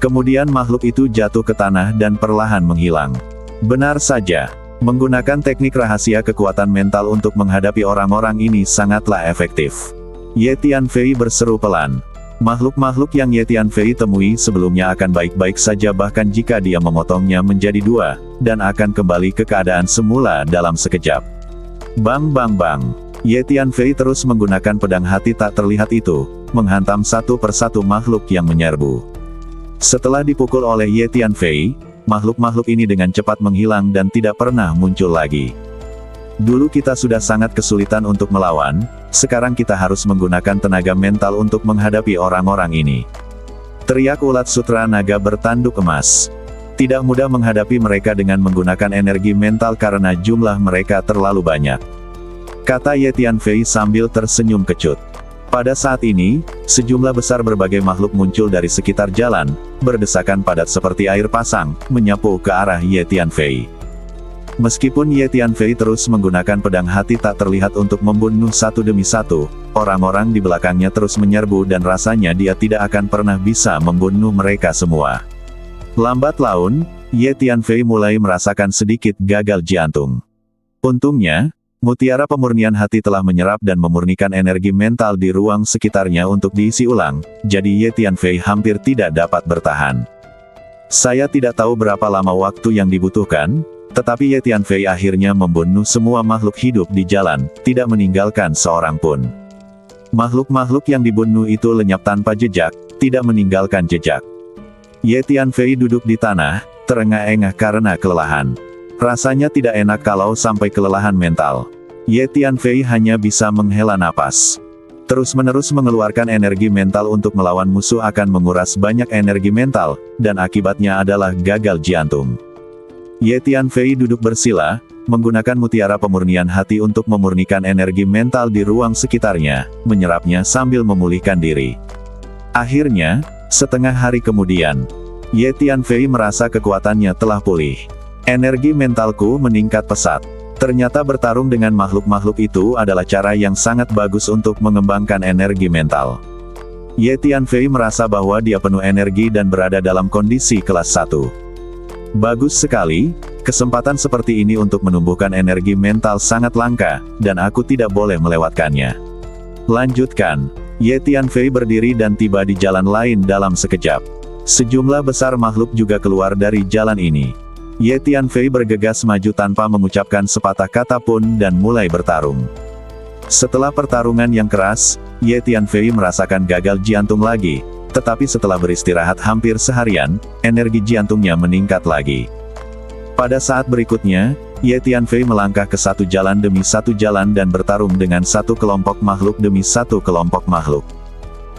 Kemudian makhluk itu jatuh ke tanah dan perlahan menghilang. Benar saja. Menggunakan teknik rahasia kekuatan mental untuk menghadapi orang-orang ini sangatlah efektif. Ye Tianfei berseru pelan. Makhluk-makhluk yang Ye Tianfei temui sebelumnya akan baik-baik saja bahkan jika dia memotongnya menjadi dua, dan akan kembali ke keadaan semula dalam sekejap. Bang bang bang. Ye Tianfei terus menggunakan pedang hati tak terlihat itu, menghantam satu persatu makhluk yang menyerbu. Setelah dipukul oleh Ye Tianfei, makhluk-makhluk ini dengan cepat menghilang dan tidak pernah muncul lagi. Dulu kita sudah sangat kesulitan untuk melawan, sekarang kita harus menggunakan tenaga mental untuk menghadapi orang-orang ini. Teriak ulat sutra naga bertanduk emas. Tidak mudah menghadapi mereka dengan menggunakan energi mental karena jumlah mereka terlalu banyak. Kata Ye Tianfei sambil tersenyum kecut. Pada saat ini, sejumlah besar berbagai makhluk muncul dari sekitar jalan, berdesakan padat seperti air pasang, menyapu ke arah Ye Tianfei. Meskipun Ye Tianfei terus menggunakan pedang hati tak terlihat untuk membunuh satu demi satu, orang-orang di belakangnya terus menyerbu dan rasanya dia tidak akan pernah bisa membunuh mereka semua. Lambat laun, Ye Tianfei mulai merasakan sedikit gagal jantung. Untungnya, Mutiara pemurnian hati telah menyerap dan memurnikan energi mental di ruang sekitarnya untuk diisi ulang, jadi Ye Tianfei hampir tidak dapat bertahan. Saya tidak tahu berapa lama waktu yang dibutuhkan, tetapi Ye Tianfei akhirnya membunuh semua makhluk hidup di jalan, tidak meninggalkan seorang pun. Makhluk-makhluk yang dibunuh itu lenyap tanpa jejak, tidak meninggalkan jejak. Ye Tianfei duduk di tanah, terengah-engah karena kelelahan. Rasanya tidak enak kalau sampai kelelahan mental. Ye Tianfei hanya bisa menghela napas. Terus-menerus mengeluarkan energi mental untuk melawan musuh akan menguras banyak energi mental, dan akibatnya adalah gagal jantung. Ye Tianfei duduk bersila, menggunakan mutiara pemurnian hati untuk memurnikan energi mental di ruang sekitarnya, menyerapnya sambil memulihkan diri. Akhirnya, setengah hari kemudian, Ye Tianfei merasa kekuatannya telah pulih. Energi mentalku meningkat pesat. Ternyata bertarung dengan makhluk-makhluk itu adalah cara yang sangat bagus untuk mengembangkan energi mental. Ye Tianfei merasa bahwa dia penuh energi dan berada dalam kondisi kelas 1. Bagus sekali, kesempatan seperti ini untuk menumbuhkan energi mental sangat langka, dan aku tidak boleh melewatkannya. Lanjutkan. Ye Tianfei berdiri dan tiba di jalan lain dalam sekejap. Sejumlah besar makhluk juga keluar dari jalan ini. Ye Tianfei bergegas maju tanpa mengucapkan sepatah kata pun dan mulai bertarung. Setelah pertarungan yang keras, Ye Tianfei merasakan gagal jantung lagi, tetapi setelah beristirahat hampir seharian, energi jantungnya meningkat lagi. Pada saat berikutnya, Ye Tianfei melangkah ke satu jalan demi satu jalan dan bertarung dengan satu kelompok makhluk demi satu kelompok makhluk.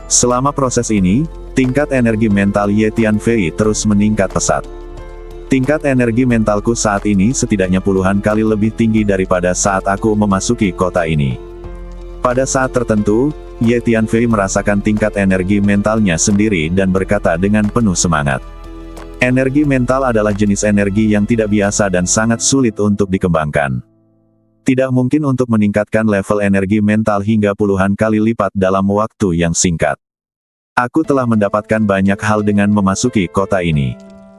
Selama proses ini, tingkat energi mental Ye Tianfei terus meningkat pesat. Tingkat energi mentalku saat ini setidaknya puluhan kali lebih tinggi daripada saat aku memasuki kota ini. Pada saat tertentu, Ye Tianfei merasakan tingkat energi mentalnya sendiri dan berkata dengan penuh semangat. Energi mental adalah jenis energi yang tidak biasa dan sangat sulit untuk dikembangkan. Tidak mungkin untuk meningkatkan level energi mental hingga puluhan kali lipat dalam waktu yang singkat. Aku telah mendapatkan banyak hal dengan memasuki kota ini.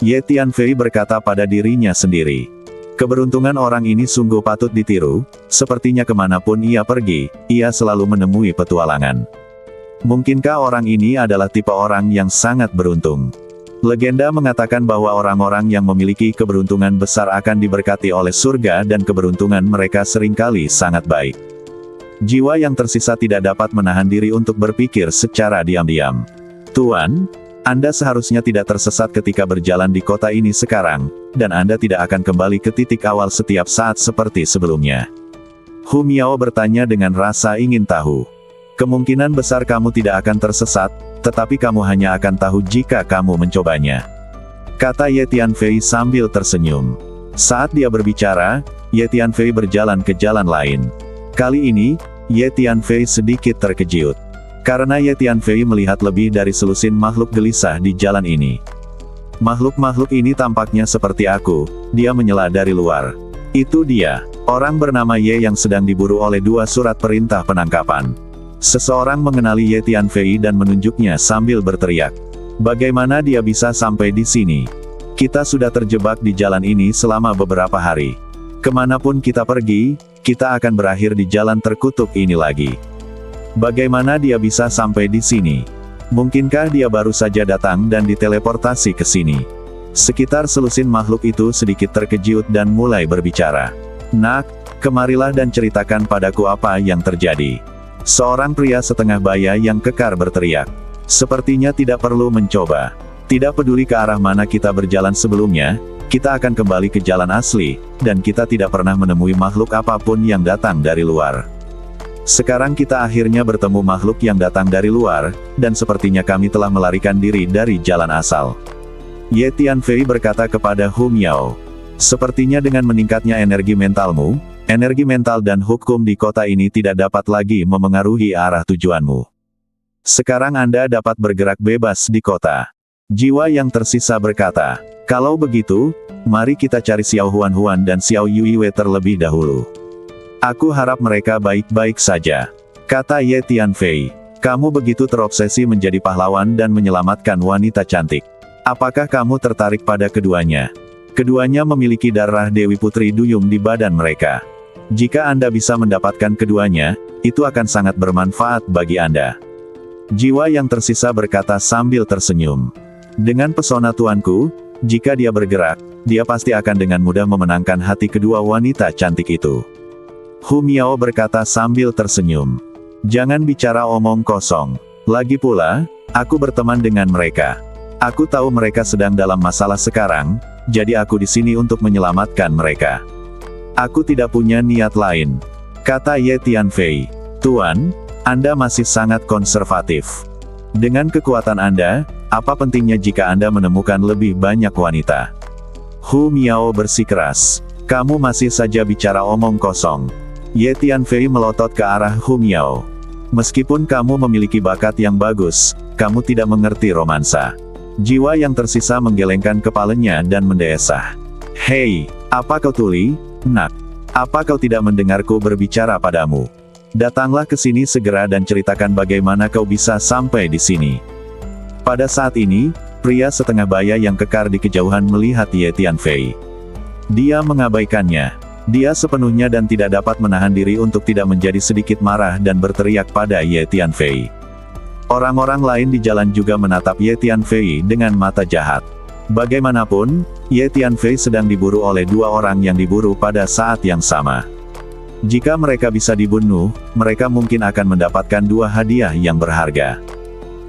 Ye Tianfei berkata pada dirinya sendiri. Keberuntungan orang ini sungguh patut ditiru, sepertinya kemanapun ia pergi, ia selalu menemui petualangan. Mungkinkah orang ini adalah tipe orang yang sangat beruntung? Legenda mengatakan bahwa orang-orang yang memiliki keberuntungan besar akan diberkati oleh surga dan keberuntungan mereka seringkali sangat baik. Jiwa yang tersisa tidak dapat menahan diri untuk berpikir secara diam-diam. Tuan, Anda seharusnya tidak tersesat ketika berjalan di kota ini sekarang, dan Anda tidak akan kembali ke titik awal setiap saat seperti sebelumnya. Hu Miao bertanya dengan rasa ingin tahu. Kemungkinan besar kamu tidak akan tersesat, tetapi kamu hanya akan tahu jika kamu mencobanya. Kata Ye Tianfei sambil tersenyum. Saat dia berbicara, Ye Tianfei berjalan ke jalan lain. Kali ini, Ye Tianfei sedikit terkejut. Karena Ye Tianfei melihat lebih dari selusin makhluk gelisah di jalan ini. Makhluk-makhluk ini tampaknya seperti aku, dia menyela dari luar. Itu dia, orang bernama Ye yang sedang diburu oleh dua surat perintah penangkapan. Seseorang mengenali Ye Tianfei dan menunjuknya sambil berteriak. Bagaimana dia bisa sampai di sini? Kita sudah terjebak di jalan ini selama beberapa hari. Kemanapun kita pergi, kita akan berakhir di jalan terkutuk ini lagi. Bagaimana dia bisa sampai di sini? Mungkinkah dia baru saja datang dan diteleportasi ke sini? Sekitar selusin makhluk itu sedikit terkejut dan mulai berbicara. Nak, kemarilah dan ceritakan padaku apa yang terjadi. Seorang pria setengah baya yang kekar berteriak. Sepertinya tidak perlu mencoba. Tidak peduli ke arah mana kita berjalan sebelumnya, kita akan kembali ke jalan asli, dan kita tidak pernah menemui makhluk apapun yang datang dari luar. Sekarang kita akhirnya bertemu makhluk yang datang dari luar, dan sepertinya kami telah melarikan diri dari jalan asal. Ye Tianfei berkata kepada Hu Miao. Sepertinya dengan meningkatnya energi mentalmu, energi mental dan hukum di kota ini tidak dapat lagi memengaruhi arah tujuanmu. Sekarang Anda dapat bergerak bebas di kota. Jiwa yang tersisa berkata, kalau begitu, mari kita cari Xiao Huan dan Xiao Yuiwei terlebih dahulu. Aku harap mereka baik-baik saja. Kata Ye Tianfei. Kamu begitu terobsesi menjadi pahlawan dan menyelamatkan wanita cantik. Apakah kamu tertarik pada keduanya? Keduanya memiliki darah Dewi Putri Duyung di badan mereka. Jika Anda bisa mendapatkan keduanya, itu akan sangat bermanfaat bagi Anda. Jiwa yang tersisa berkata sambil tersenyum. Dengan pesona tuanku, jika dia bergerak, dia pasti akan dengan mudah memenangkan hati kedua wanita cantik itu. Hu Miao berkata sambil tersenyum. Jangan bicara omong kosong. Lagi pula, aku berteman dengan mereka. Aku tahu mereka sedang dalam masalah sekarang, jadi aku di sini untuk menyelamatkan mereka. Aku tidak punya niat lain, kata Ye Tianfei. Tuan, Anda masih sangat konservatif. Dengan kekuatan Anda, apa pentingnya jika Anda menemukan lebih banyak wanita? Hu Miao bersikeras. Kamu masih saja bicara omong kosong. Ye Tianfei melotot ke arah Hu Miao. Meskipun kamu memiliki bakat yang bagus, kamu tidak mengerti romansa. Jiwa yang tersisa menggelengkan kepalanya dan mendesah. Hei, apa kau tuli, nak? Apa kau tidak mendengarku berbicara padamu? Datanglah ke sini segera dan ceritakan bagaimana kau bisa sampai di sini. Pada saat ini, pria setengah baya yang kekar di kejauhan melihat Ye Tianfei. Dia mengabaikannya. Dia sepenuhnya dan tidak dapat menahan diri untuk tidak menjadi sedikit marah dan berteriak pada Ye Tianfei. Orang-orang lain di jalan juga menatap Ye Tianfei dengan mata jahat. Bagaimanapun, Ye Tianfei sedang diburu oleh dua orang yang diburu pada saat yang sama. Jika mereka bisa dibunuh, mereka mungkin akan mendapatkan dua hadiah yang berharga.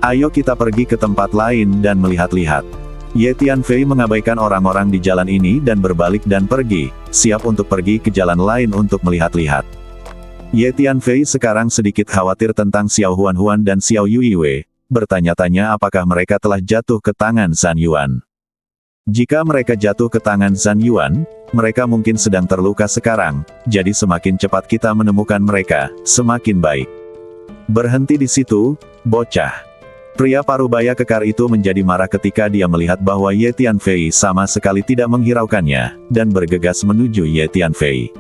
Ayo kita pergi ke tempat lain dan melihat-lihat. Ye Tianfei mengabaikan orang-orang di jalan ini dan berbalik dan pergi, siap untuk pergi ke jalan lain untuk melihat-lihat. Ye Tianfei sekarang sedikit khawatir tentang Xiao Huan dan Xiao Yuiwei, bertanya-tanya apakah mereka telah jatuh ke tangan Zhan Yuan. Jika mereka jatuh ke tangan Zhan Yuan, mereka mungkin sedang terluka sekarang, jadi semakin cepat kita menemukan mereka, semakin baik. Berhenti di situ, bocah. Pria parubaya kekar itu menjadi marah ketika dia melihat bahwa Ye Tianfei sama sekali tidak menghiraukannya, dan bergegas menuju Ye Tianfei.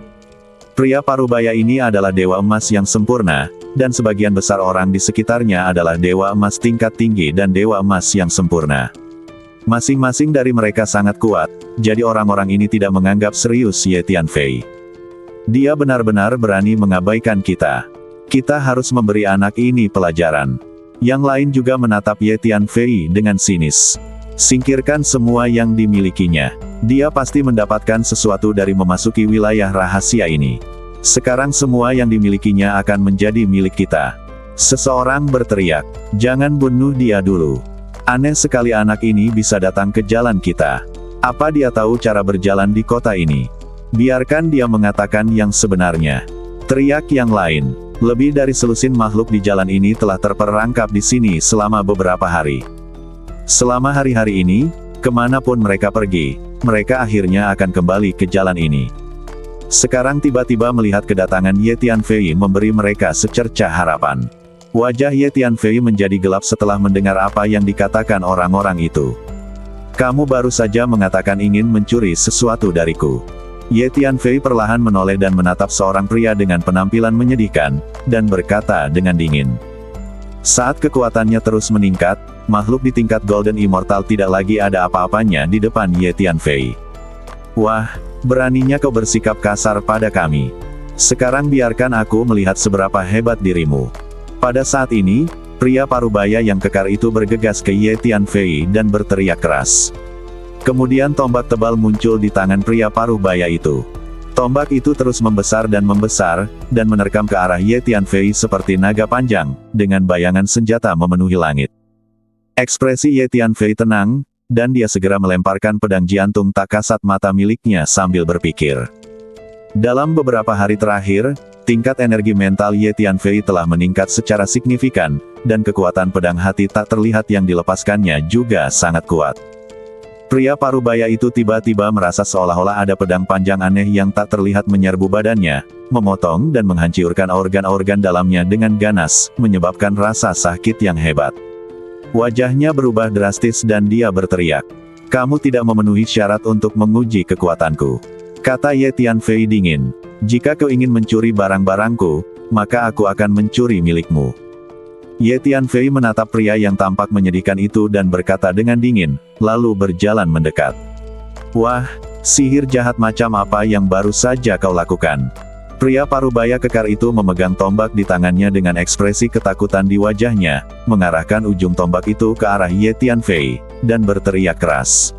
Pria parubaya ini adalah dewa emas yang sempurna, dan sebagian besar orang di sekitarnya adalah dewa emas tingkat tinggi dan dewa emas yang sempurna. Masing-masing dari mereka sangat kuat, jadi orang-orang ini tidak menganggap serius Ye Tianfei. Dia benar-benar berani mengabaikan kita. Kita harus memberi anak ini pelajaran. Yang lain juga menatap Ye Tianfei dengan sinis. Singkirkan semua yang dimilikinya. Dia pasti mendapatkan sesuatu dari memasuki wilayah rahasia ini. Sekarang semua yang dimilikinya akan menjadi milik kita. Seseorang berteriak, jangan bunuh dia dulu. Aneh sekali anak ini bisa datang ke jalan kita. Apa dia tahu cara berjalan di kota ini? Biarkan dia mengatakan yang sebenarnya. Teriak yang lain. Lebih dari selusin makhluk di jalan ini telah terperangkap di sini selama beberapa hari. Selama hari-hari ini, kemanapun mereka pergi, mereka akhirnya akan kembali ke jalan ini. Sekarang tiba-tiba melihat kedatangan Ye Tianfei memberi mereka secercah harapan. Wajah Ye Tianfei menjadi gelap setelah mendengar apa yang dikatakan orang-orang itu. Kamu baru saja mengatakan ingin mencuri sesuatu dariku. Ye Tianfei perlahan menoleh dan menatap seorang pria dengan penampilan menyedihkan, dan berkata dengan dingin. Saat kekuatannya terus meningkat, makhluk di tingkat Golden Immortal tidak lagi ada apa-apanya di depan Ye Tianfei. Wah, beraninya kau bersikap kasar pada kami. Sekarang biarkan aku melihat seberapa hebat dirimu. Pada saat ini, pria parubaya yang kekar itu bergegas ke Ye Tianfei dan berteriak keras. Kemudian tombak tebal muncul di tangan pria parubaya itu. Tombak itu terus membesar, dan menerkam ke arah Ye Tianfei seperti naga panjang, dengan bayangan senjata memenuhi langit. Ekspresi Ye Tianfei tenang, dan dia segera melemparkan pedang jantung tak kasat mata miliknya sambil berpikir. Dalam beberapa hari terakhir, tingkat energi mental Ye Tianfei telah meningkat secara signifikan, dan kekuatan pedang hati tak terlihat yang dilepaskannya juga sangat kuat. Pria parubaya itu tiba-tiba merasa seolah-olah ada pedang panjang aneh yang tak terlihat menyerbu badannya, memotong dan menghancurkan organ-organ dalamnya dengan ganas, menyebabkan rasa sakit yang hebat. Wajahnya berubah drastis dan dia berteriak. Kamu tidak memenuhi syarat untuk menguji kekuatanku. Kata Ye Tianfei dingin. Jika kau ingin mencuri barang-barangku, maka aku akan mencuri milikmu. Ye Tianfei menatap pria yang tampak menyedihkan itu dan berkata dengan dingin, lalu berjalan mendekat. Wah, sihir jahat macam apa yang baru saja kau lakukan? Pria parubaya kekar itu memegang tombak di tangannya dengan ekspresi ketakutan di wajahnya, mengarahkan ujung tombak itu ke arah Ye Tianfei, dan berteriak keras.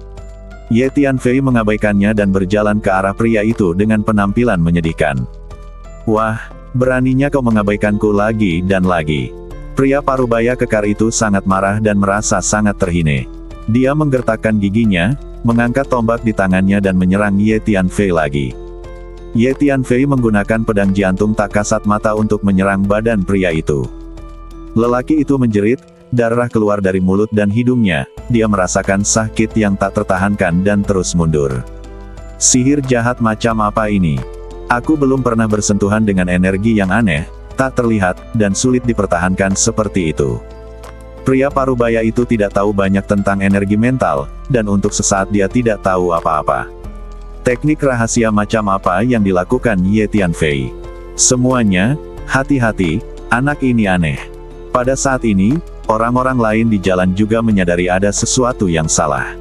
Ye Tianfei mengabaikannya dan berjalan ke arah pria itu dengan penampilan menyedihkan. Wah, beraninya kau mengabaikanku lagi dan lagi. Pria parubaya kekar itu sangat marah dan merasa sangat terhina. Dia menggertakkan giginya, mengangkat tombak di tangannya dan menyerang Ye Tianfei lagi. Ye Tianfei menggunakan pedang jantung tak kasat mata untuk menyerang badan pria itu. Lelaki itu menjerit, darah keluar dari mulut dan hidungnya, dia merasakan sakit yang tak tertahankan dan terus mundur. Sihir jahat macam apa ini? Aku belum pernah bersentuhan dengan energi yang aneh, tak terlihat, dan sulit dipertahankan seperti itu. Pria parubaya itu tidak tahu banyak tentang energi mental, dan untuk sesaat dia tidak tahu apa-apa. Teknik rahasia macam apa yang dilakukan Ye Tianfei? Semuanya, hati-hati, anak ini aneh. Pada saat ini, orang-orang lain di jalan juga menyadari ada sesuatu yang salah.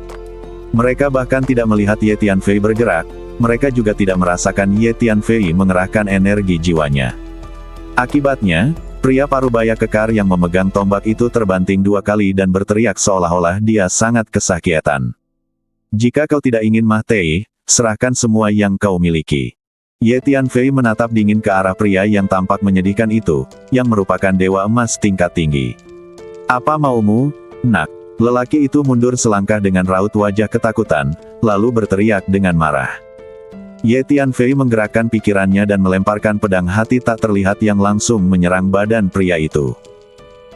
Mereka bahkan tidak melihat Ye Tianfei bergerak, mereka juga tidak merasakan Ye Tianfei mengerahkan energi jiwanya. Akibatnya, pria parubaya kekar yang memegang tombak itu terbanting 2 kali dan berteriak seolah-olah dia sangat kesakitan. Jika kau tidak ingin mati, serahkan semua yang kau miliki. Ye Tianfei menatap dingin ke arah pria yang tampak menyedihkan itu, yang merupakan dewa emas tingkat tinggi. Apa maumu, nak? Lelaki itu mundur selangkah dengan raut wajah ketakutan, lalu berteriak dengan marah. Ye Tianfei menggerakkan pikirannya dan melemparkan pedang hati tak terlihat yang langsung menyerang badan pria itu.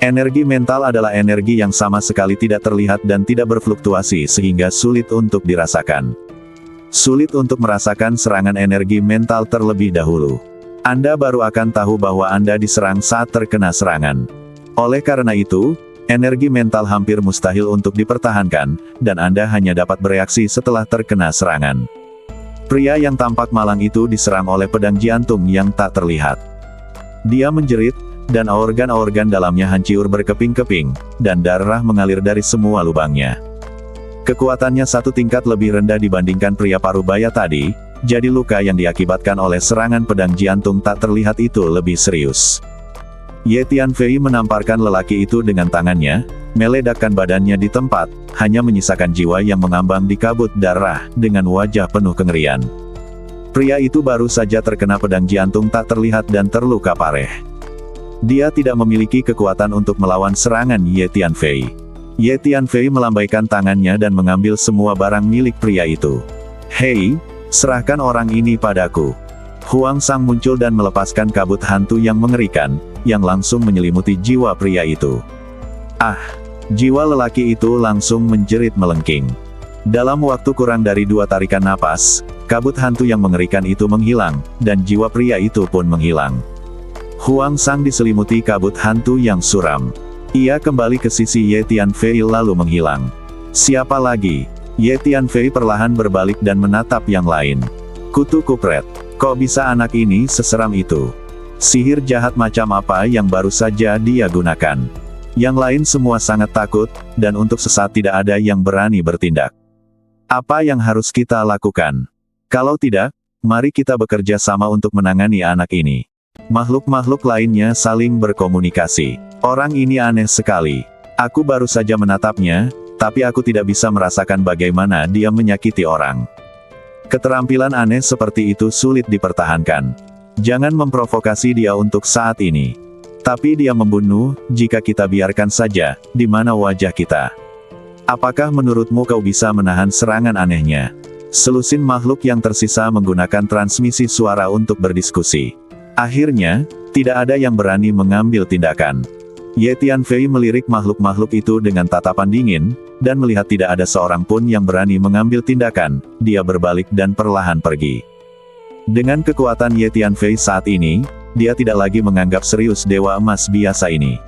Energi mental adalah energi yang sama sekali tidak terlihat dan tidak berfluktuasi sehingga sulit untuk dirasakan. Sulit untuk merasakan serangan energi mental terlebih dahulu. Anda baru akan tahu bahwa Anda diserang saat terkena serangan. Oleh karena itu, energi mental hampir mustahil untuk dipertahankan, dan Anda hanya dapat bereaksi setelah terkena serangan. Pria yang tampak malang itu diserang oleh pedang jantung yang tak terlihat. Dia menjerit, dan organ-organ dalamnya hancur berkeping-keping, dan darah mengalir dari semua lubangnya. Kekuatannya 1 tingkat lebih rendah dibandingkan pria parubaya tadi, jadi luka yang diakibatkan oleh serangan pedang jantung tak terlihat itu lebih serius. Ye Tianfei menamparkan lelaki itu dengan tangannya, meledakkan badannya di tempat, hanya menyisakan jiwa yang mengambang di kabut darah, dengan wajah penuh kengerian. Pria itu baru saja terkena pedang jantung tak terlihat dan terluka parah. Dia tidak memiliki kekuatan untuk melawan serangan Ye Tianfei. Ye Tianfei melambaikan tangannya dan mengambil semua barang milik pria itu. Hei, serahkan orang ini padaku. Huang Sang muncul dan melepaskan kabut hantu yang mengerikan, yang langsung menyelimuti jiwa pria itu. Ah! Jiwa lelaki itu langsung menjerit melengking. Dalam waktu kurang dari 2 tarikan napas, kabut hantu yang mengerikan itu menghilang, dan jiwa pria itu pun menghilang. Huang Sang diselimuti kabut hantu yang suram. Ia kembali ke sisi Ye Tianfei lalu menghilang. Siapa lagi? Ye Tianfei perlahan berbalik dan menatap yang lain. Kutu kupret. Kok bisa anak ini seseram itu? Sihir jahat macam apa yang baru saja dia gunakan? Yang lain semua sangat takut, dan untuk sesaat tidak ada yang berani bertindak. Apa yang harus kita lakukan? Kalau tidak, mari kita bekerja sama untuk menangani anak ini. Makhluk-makhluk lainnya saling berkomunikasi. Orang ini aneh sekali. Aku baru saja menatapnya, tapi aku tidak bisa merasakan bagaimana dia menyakiti orang. Keterampilan aneh seperti itu sulit dipertahankan. Jangan memprovokasi dia untuk saat ini. Tapi dia membunuh, jika kita biarkan saja, di mana wajah kita? Apakah menurutmu kau bisa menahan serangan anehnya? Selusin makhluk yang tersisa menggunakan transmisi suara untuk berdiskusi. Akhirnya, tidak ada yang berani mengambil tindakan. Ye Tianfei melirik makhluk-makhluk itu dengan tatapan dingin, dan melihat tidak ada seorang pun yang berani mengambil tindakan, dia berbalik dan perlahan pergi. Dengan kekuatan Ye Tianfei saat ini, dia tidak lagi menganggap serius dewa emas biasa ini.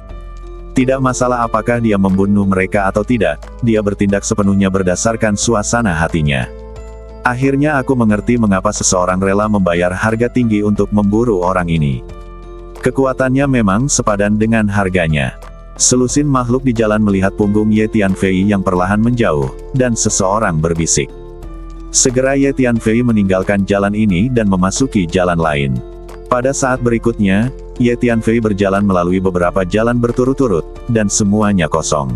Tidak masalah apakah dia membunuh mereka atau tidak, dia bertindak sepenuhnya berdasarkan suasana hatinya. Akhirnya aku mengerti mengapa seseorang rela membayar harga tinggi untuk memburu orang ini. Kekuatannya memang sepadan dengan harganya. Selusin makhluk di jalan melihat punggung Ye Tianfei yang perlahan menjauh, dan seseorang berbisik. Segera Ye Tianfei meninggalkan jalan ini dan memasuki jalan lain. Pada saat berikutnya, Ye Tianfei berjalan melalui beberapa jalan berturut-turut, dan semuanya kosong.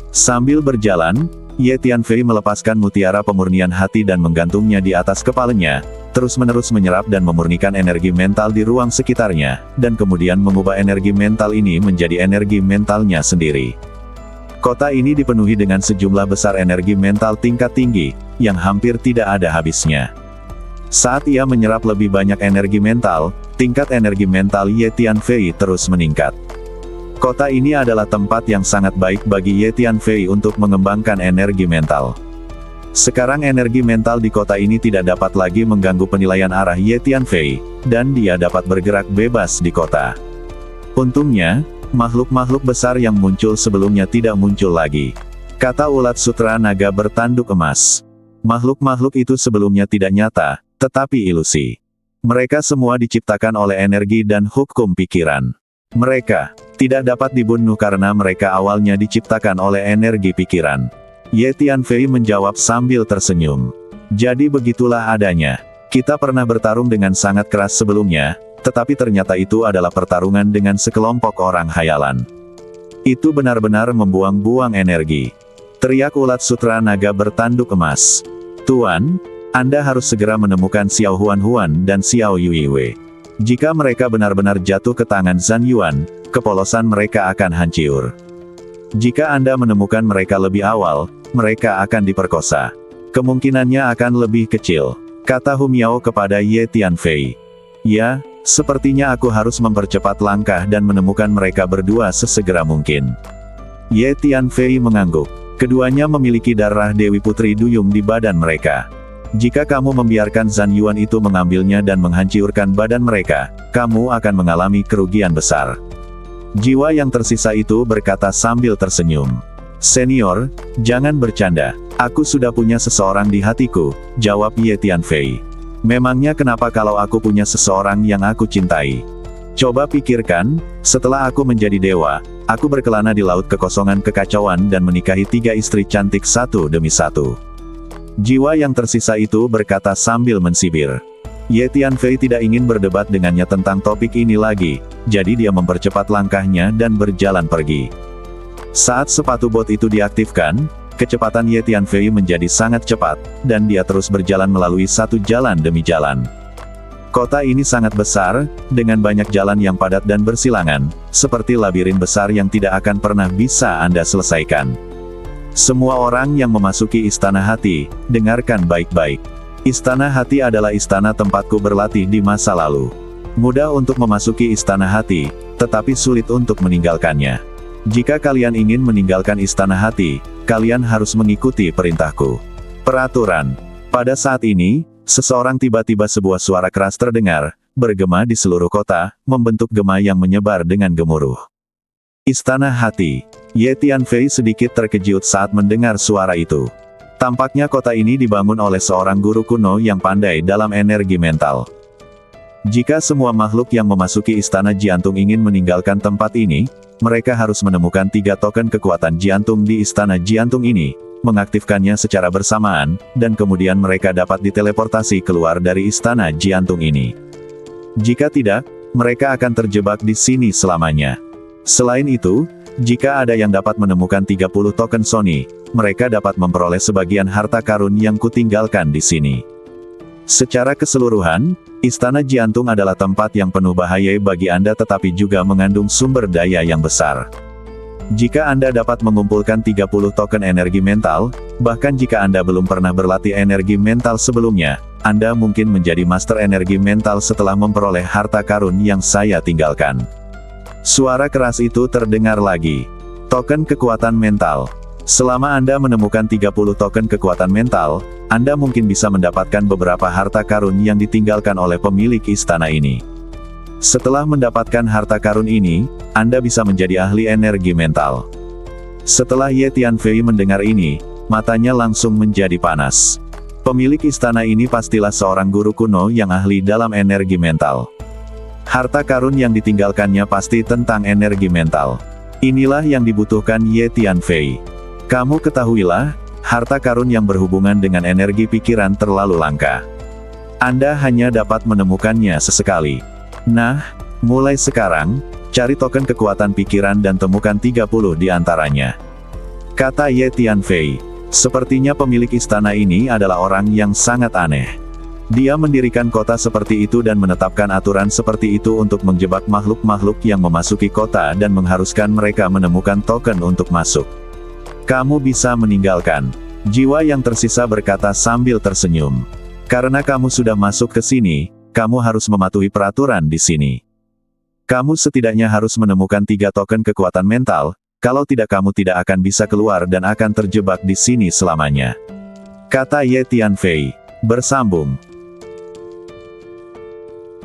Sambil berjalan, Ye Tianfei melepaskan mutiara pemurnian hati dan menggantungnya di atas kepalanya, terus-menerus menyerap dan memurnikan energi mental di ruang sekitarnya, dan kemudian mengubah energi mental ini menjadi energi mentalnya sendiri. Kota ini dipenuhi dengan sejumlah besar energi mental tingkat tinggi, yang hampir tidak ada habisnya. Saat ia menyerap lebih banyak energi mental, tingkat energi mental Ye Tianfei terus meningkat. Kota ini adalah tempat yang sangat baik bagi Ye Tianfei untuk mengembangkan energi mental. Sekarang energi mental di kota ini tidak dapat lagi mengganggu penilaian arah Ye Tianfei, dan dia dapat bergerak bebas di kota. Untungnya, makhluk-makhluk besar yang muncul sebelumnya tidak muncul lagi. Kata ulat sutra naga bertanduk emas. Makhluk-makhluk itu sebelumnya tidak nyata, tetapi ilusi. Mereka semua diciptakan oleh energi dan hukum pikiran. Mereka tidak dapat dibunuh karena mereka awalnya diciptakan oleh energi pikiran. Ye Tianfei menjawab sambil tersenyum. Jadi begitulah adanya. Kita pernah bertarung dengan sangat keras sebelumnya, tetapi ternyata itu adalah pertarungan dengan sekelompok orang khayalan. Itu benar-benar membuang-buang energi. Teriak ulat sutra naga bertanduk emas. Tuan, Anda harus segera menemukan Xiao Huan dan Xiao Yuiwei. Jika mereka benar-benar jatuh ke tangan Zhan Yuan, kepolosan mereka akan hancur. Jika Anda menemukan mereka lebih awal, mereka akan diperkosa. Kemungkinannya akan lebih kecil, kata Hu Miao kepada Ye Tianfei. Ya, sepertinya aku harus mempercepat langkah dan menemukan mereka berdua sesegera mungkin. Ye Tianfei mengangguk. Keduanya memiliki darah Dewi Putri Duyung di badan mereka. Jika kamu membiarkan Zhan Yuan itu mengambilnya dan menghancurkan badan mereka, kamu akan mengalami kerugian besar. Jiwa yang tersisa itu berkata sambil tersenyum. Senior, jangan bercanda. Aku sudah punya seseorang di hatiku, jawab Ye Tianfei. Memangnya kenapa kalau aku punya seseorang yang aku cintai? Coba pikirkan, setelah aku menjadi dewa, aku berkelana di laut kekosongan kekacauan dan menikahi 3 istri cantik satu demi satu. Jiwa yang tersisa itu berkata sambil mensibir. Ye Tianfei tidak ingin berdebat dengannya tentang topik ini lagi, jadi dia mempercepat langkahnya dan berjalan pergi. Saat sepatu bot itu diaktifkan, kecepatan Ye Tianfei menjadi sangat cepat, dan dia terus berjalan melalui satu jalan demi jalan. Kota ini sangat besar, dengan banyak jalan yang padat dan bersilangan, seperti labirin besar yang tidak akan pernah bisa Anda selesaikan. Semua orang yang memasuki Istana Hati, dengarkan baik-baik. Istana Hati adalah istana tempatku berlatih di masa lalu. Mudah untuk memasuki Istana Hati, tetapi sulit untuk meninggalkannya. Jika kalian ingin meninggalkan Istana Hati, kalian harus mengikuti perintahku. Peraturan. Pada saat ini, seseorang tiba-tiba sebuah suara keras terdengar, bergema di seluruh kota, membentuk gema yang menyebar dengan gemuruh. Istana Hati. Ye Tianfei sedikit terkejut saat mendengar suara itu. Tampaknya kota ini dibangun oleh seorang guru kuno yang pandai dalam energi mental. Jika semua makhluk yang memasuki Istana Jiantung ingin meninggalkan tempat ini, mereka harus menemukan 3 token kekuatan Jiantung di Istana Jiantung ini, mengaktifkannya secara bersamaan, dan kemudian mereka dapat diteleportasi keluar dari Istana Jiantung ini. Jika tidak, mereka akan terjebak di sini selamanya. Selain itu, jika ada yang dapat menemukan 30 token Sony, mereka dapat memperoleh sebagian harta karun yang kutinggalkan di sini. Secara keseluruhan, Istana Jiantung adalah tempat yang penuh bahaya bagi Anda tetapi juga mengandung sumber daya yang besar. Jika Anda dapat mengumpulkan 30 token energi mental, bahkan jika Anda belum pernah berlatih energi mental sebelumnya, Anda mungkin menjadi master energi mental setelah memperoleh harta karun yang saya tinggalkan. Suara keras itu terdengar lagi. Token kekuatan mental. Selama Anda menemukan 30 token kekuatan mental, Anda mungkin bisa mendapatkan beberapa harta karun yang ditinggalkan oleh pemilik istana ini. Setelah mendapatkan harta karun ini, Anda bisa menjadi ahli energi mental. Setelah Ye Tianfei mendengar ini, matanya langsung menjadi panas. Pemilik istana ini pastilah seorang guru kuno yang ahli dalam energi mental. Harta karun yang ditinggalkannya pasti tentang energi mental. Inilah yang dibutuhkan Ye Tianfei. Kamu ketahuilah, harta karun yang berhubungan dengan energi pikiran terlalu langka. Anda hanya dapat menemukannya sesekali. Nah, mulai sekarang, cari token kekuatan pikiran dan temukan 30 di antaranya. Kata Ye Tianfei. Sepertinya pemilik istana ini adalah orang yang sangat aneh. Dia mendirikan kota seperti itu dan menetapkan aturan seperti itu untuk menjebak makhluk-makhluk yang memasuki kota dan mengharuskan mereka menemukan token untuk masuk. Kamu bisa meninggalkan. Jiwa yang tersisa berkata sambil tersenyum. Karena kamu sudah masuk ke sini, kamu harus mematuhi peraturan di sini. Kamu setidaknya harus menemukan 3 token kekuatan mental, kalau tidak kamu tidak akan bisa keluar dan akan terjebak di sini selamanya. Kata Ye Tianfei. Bersambung.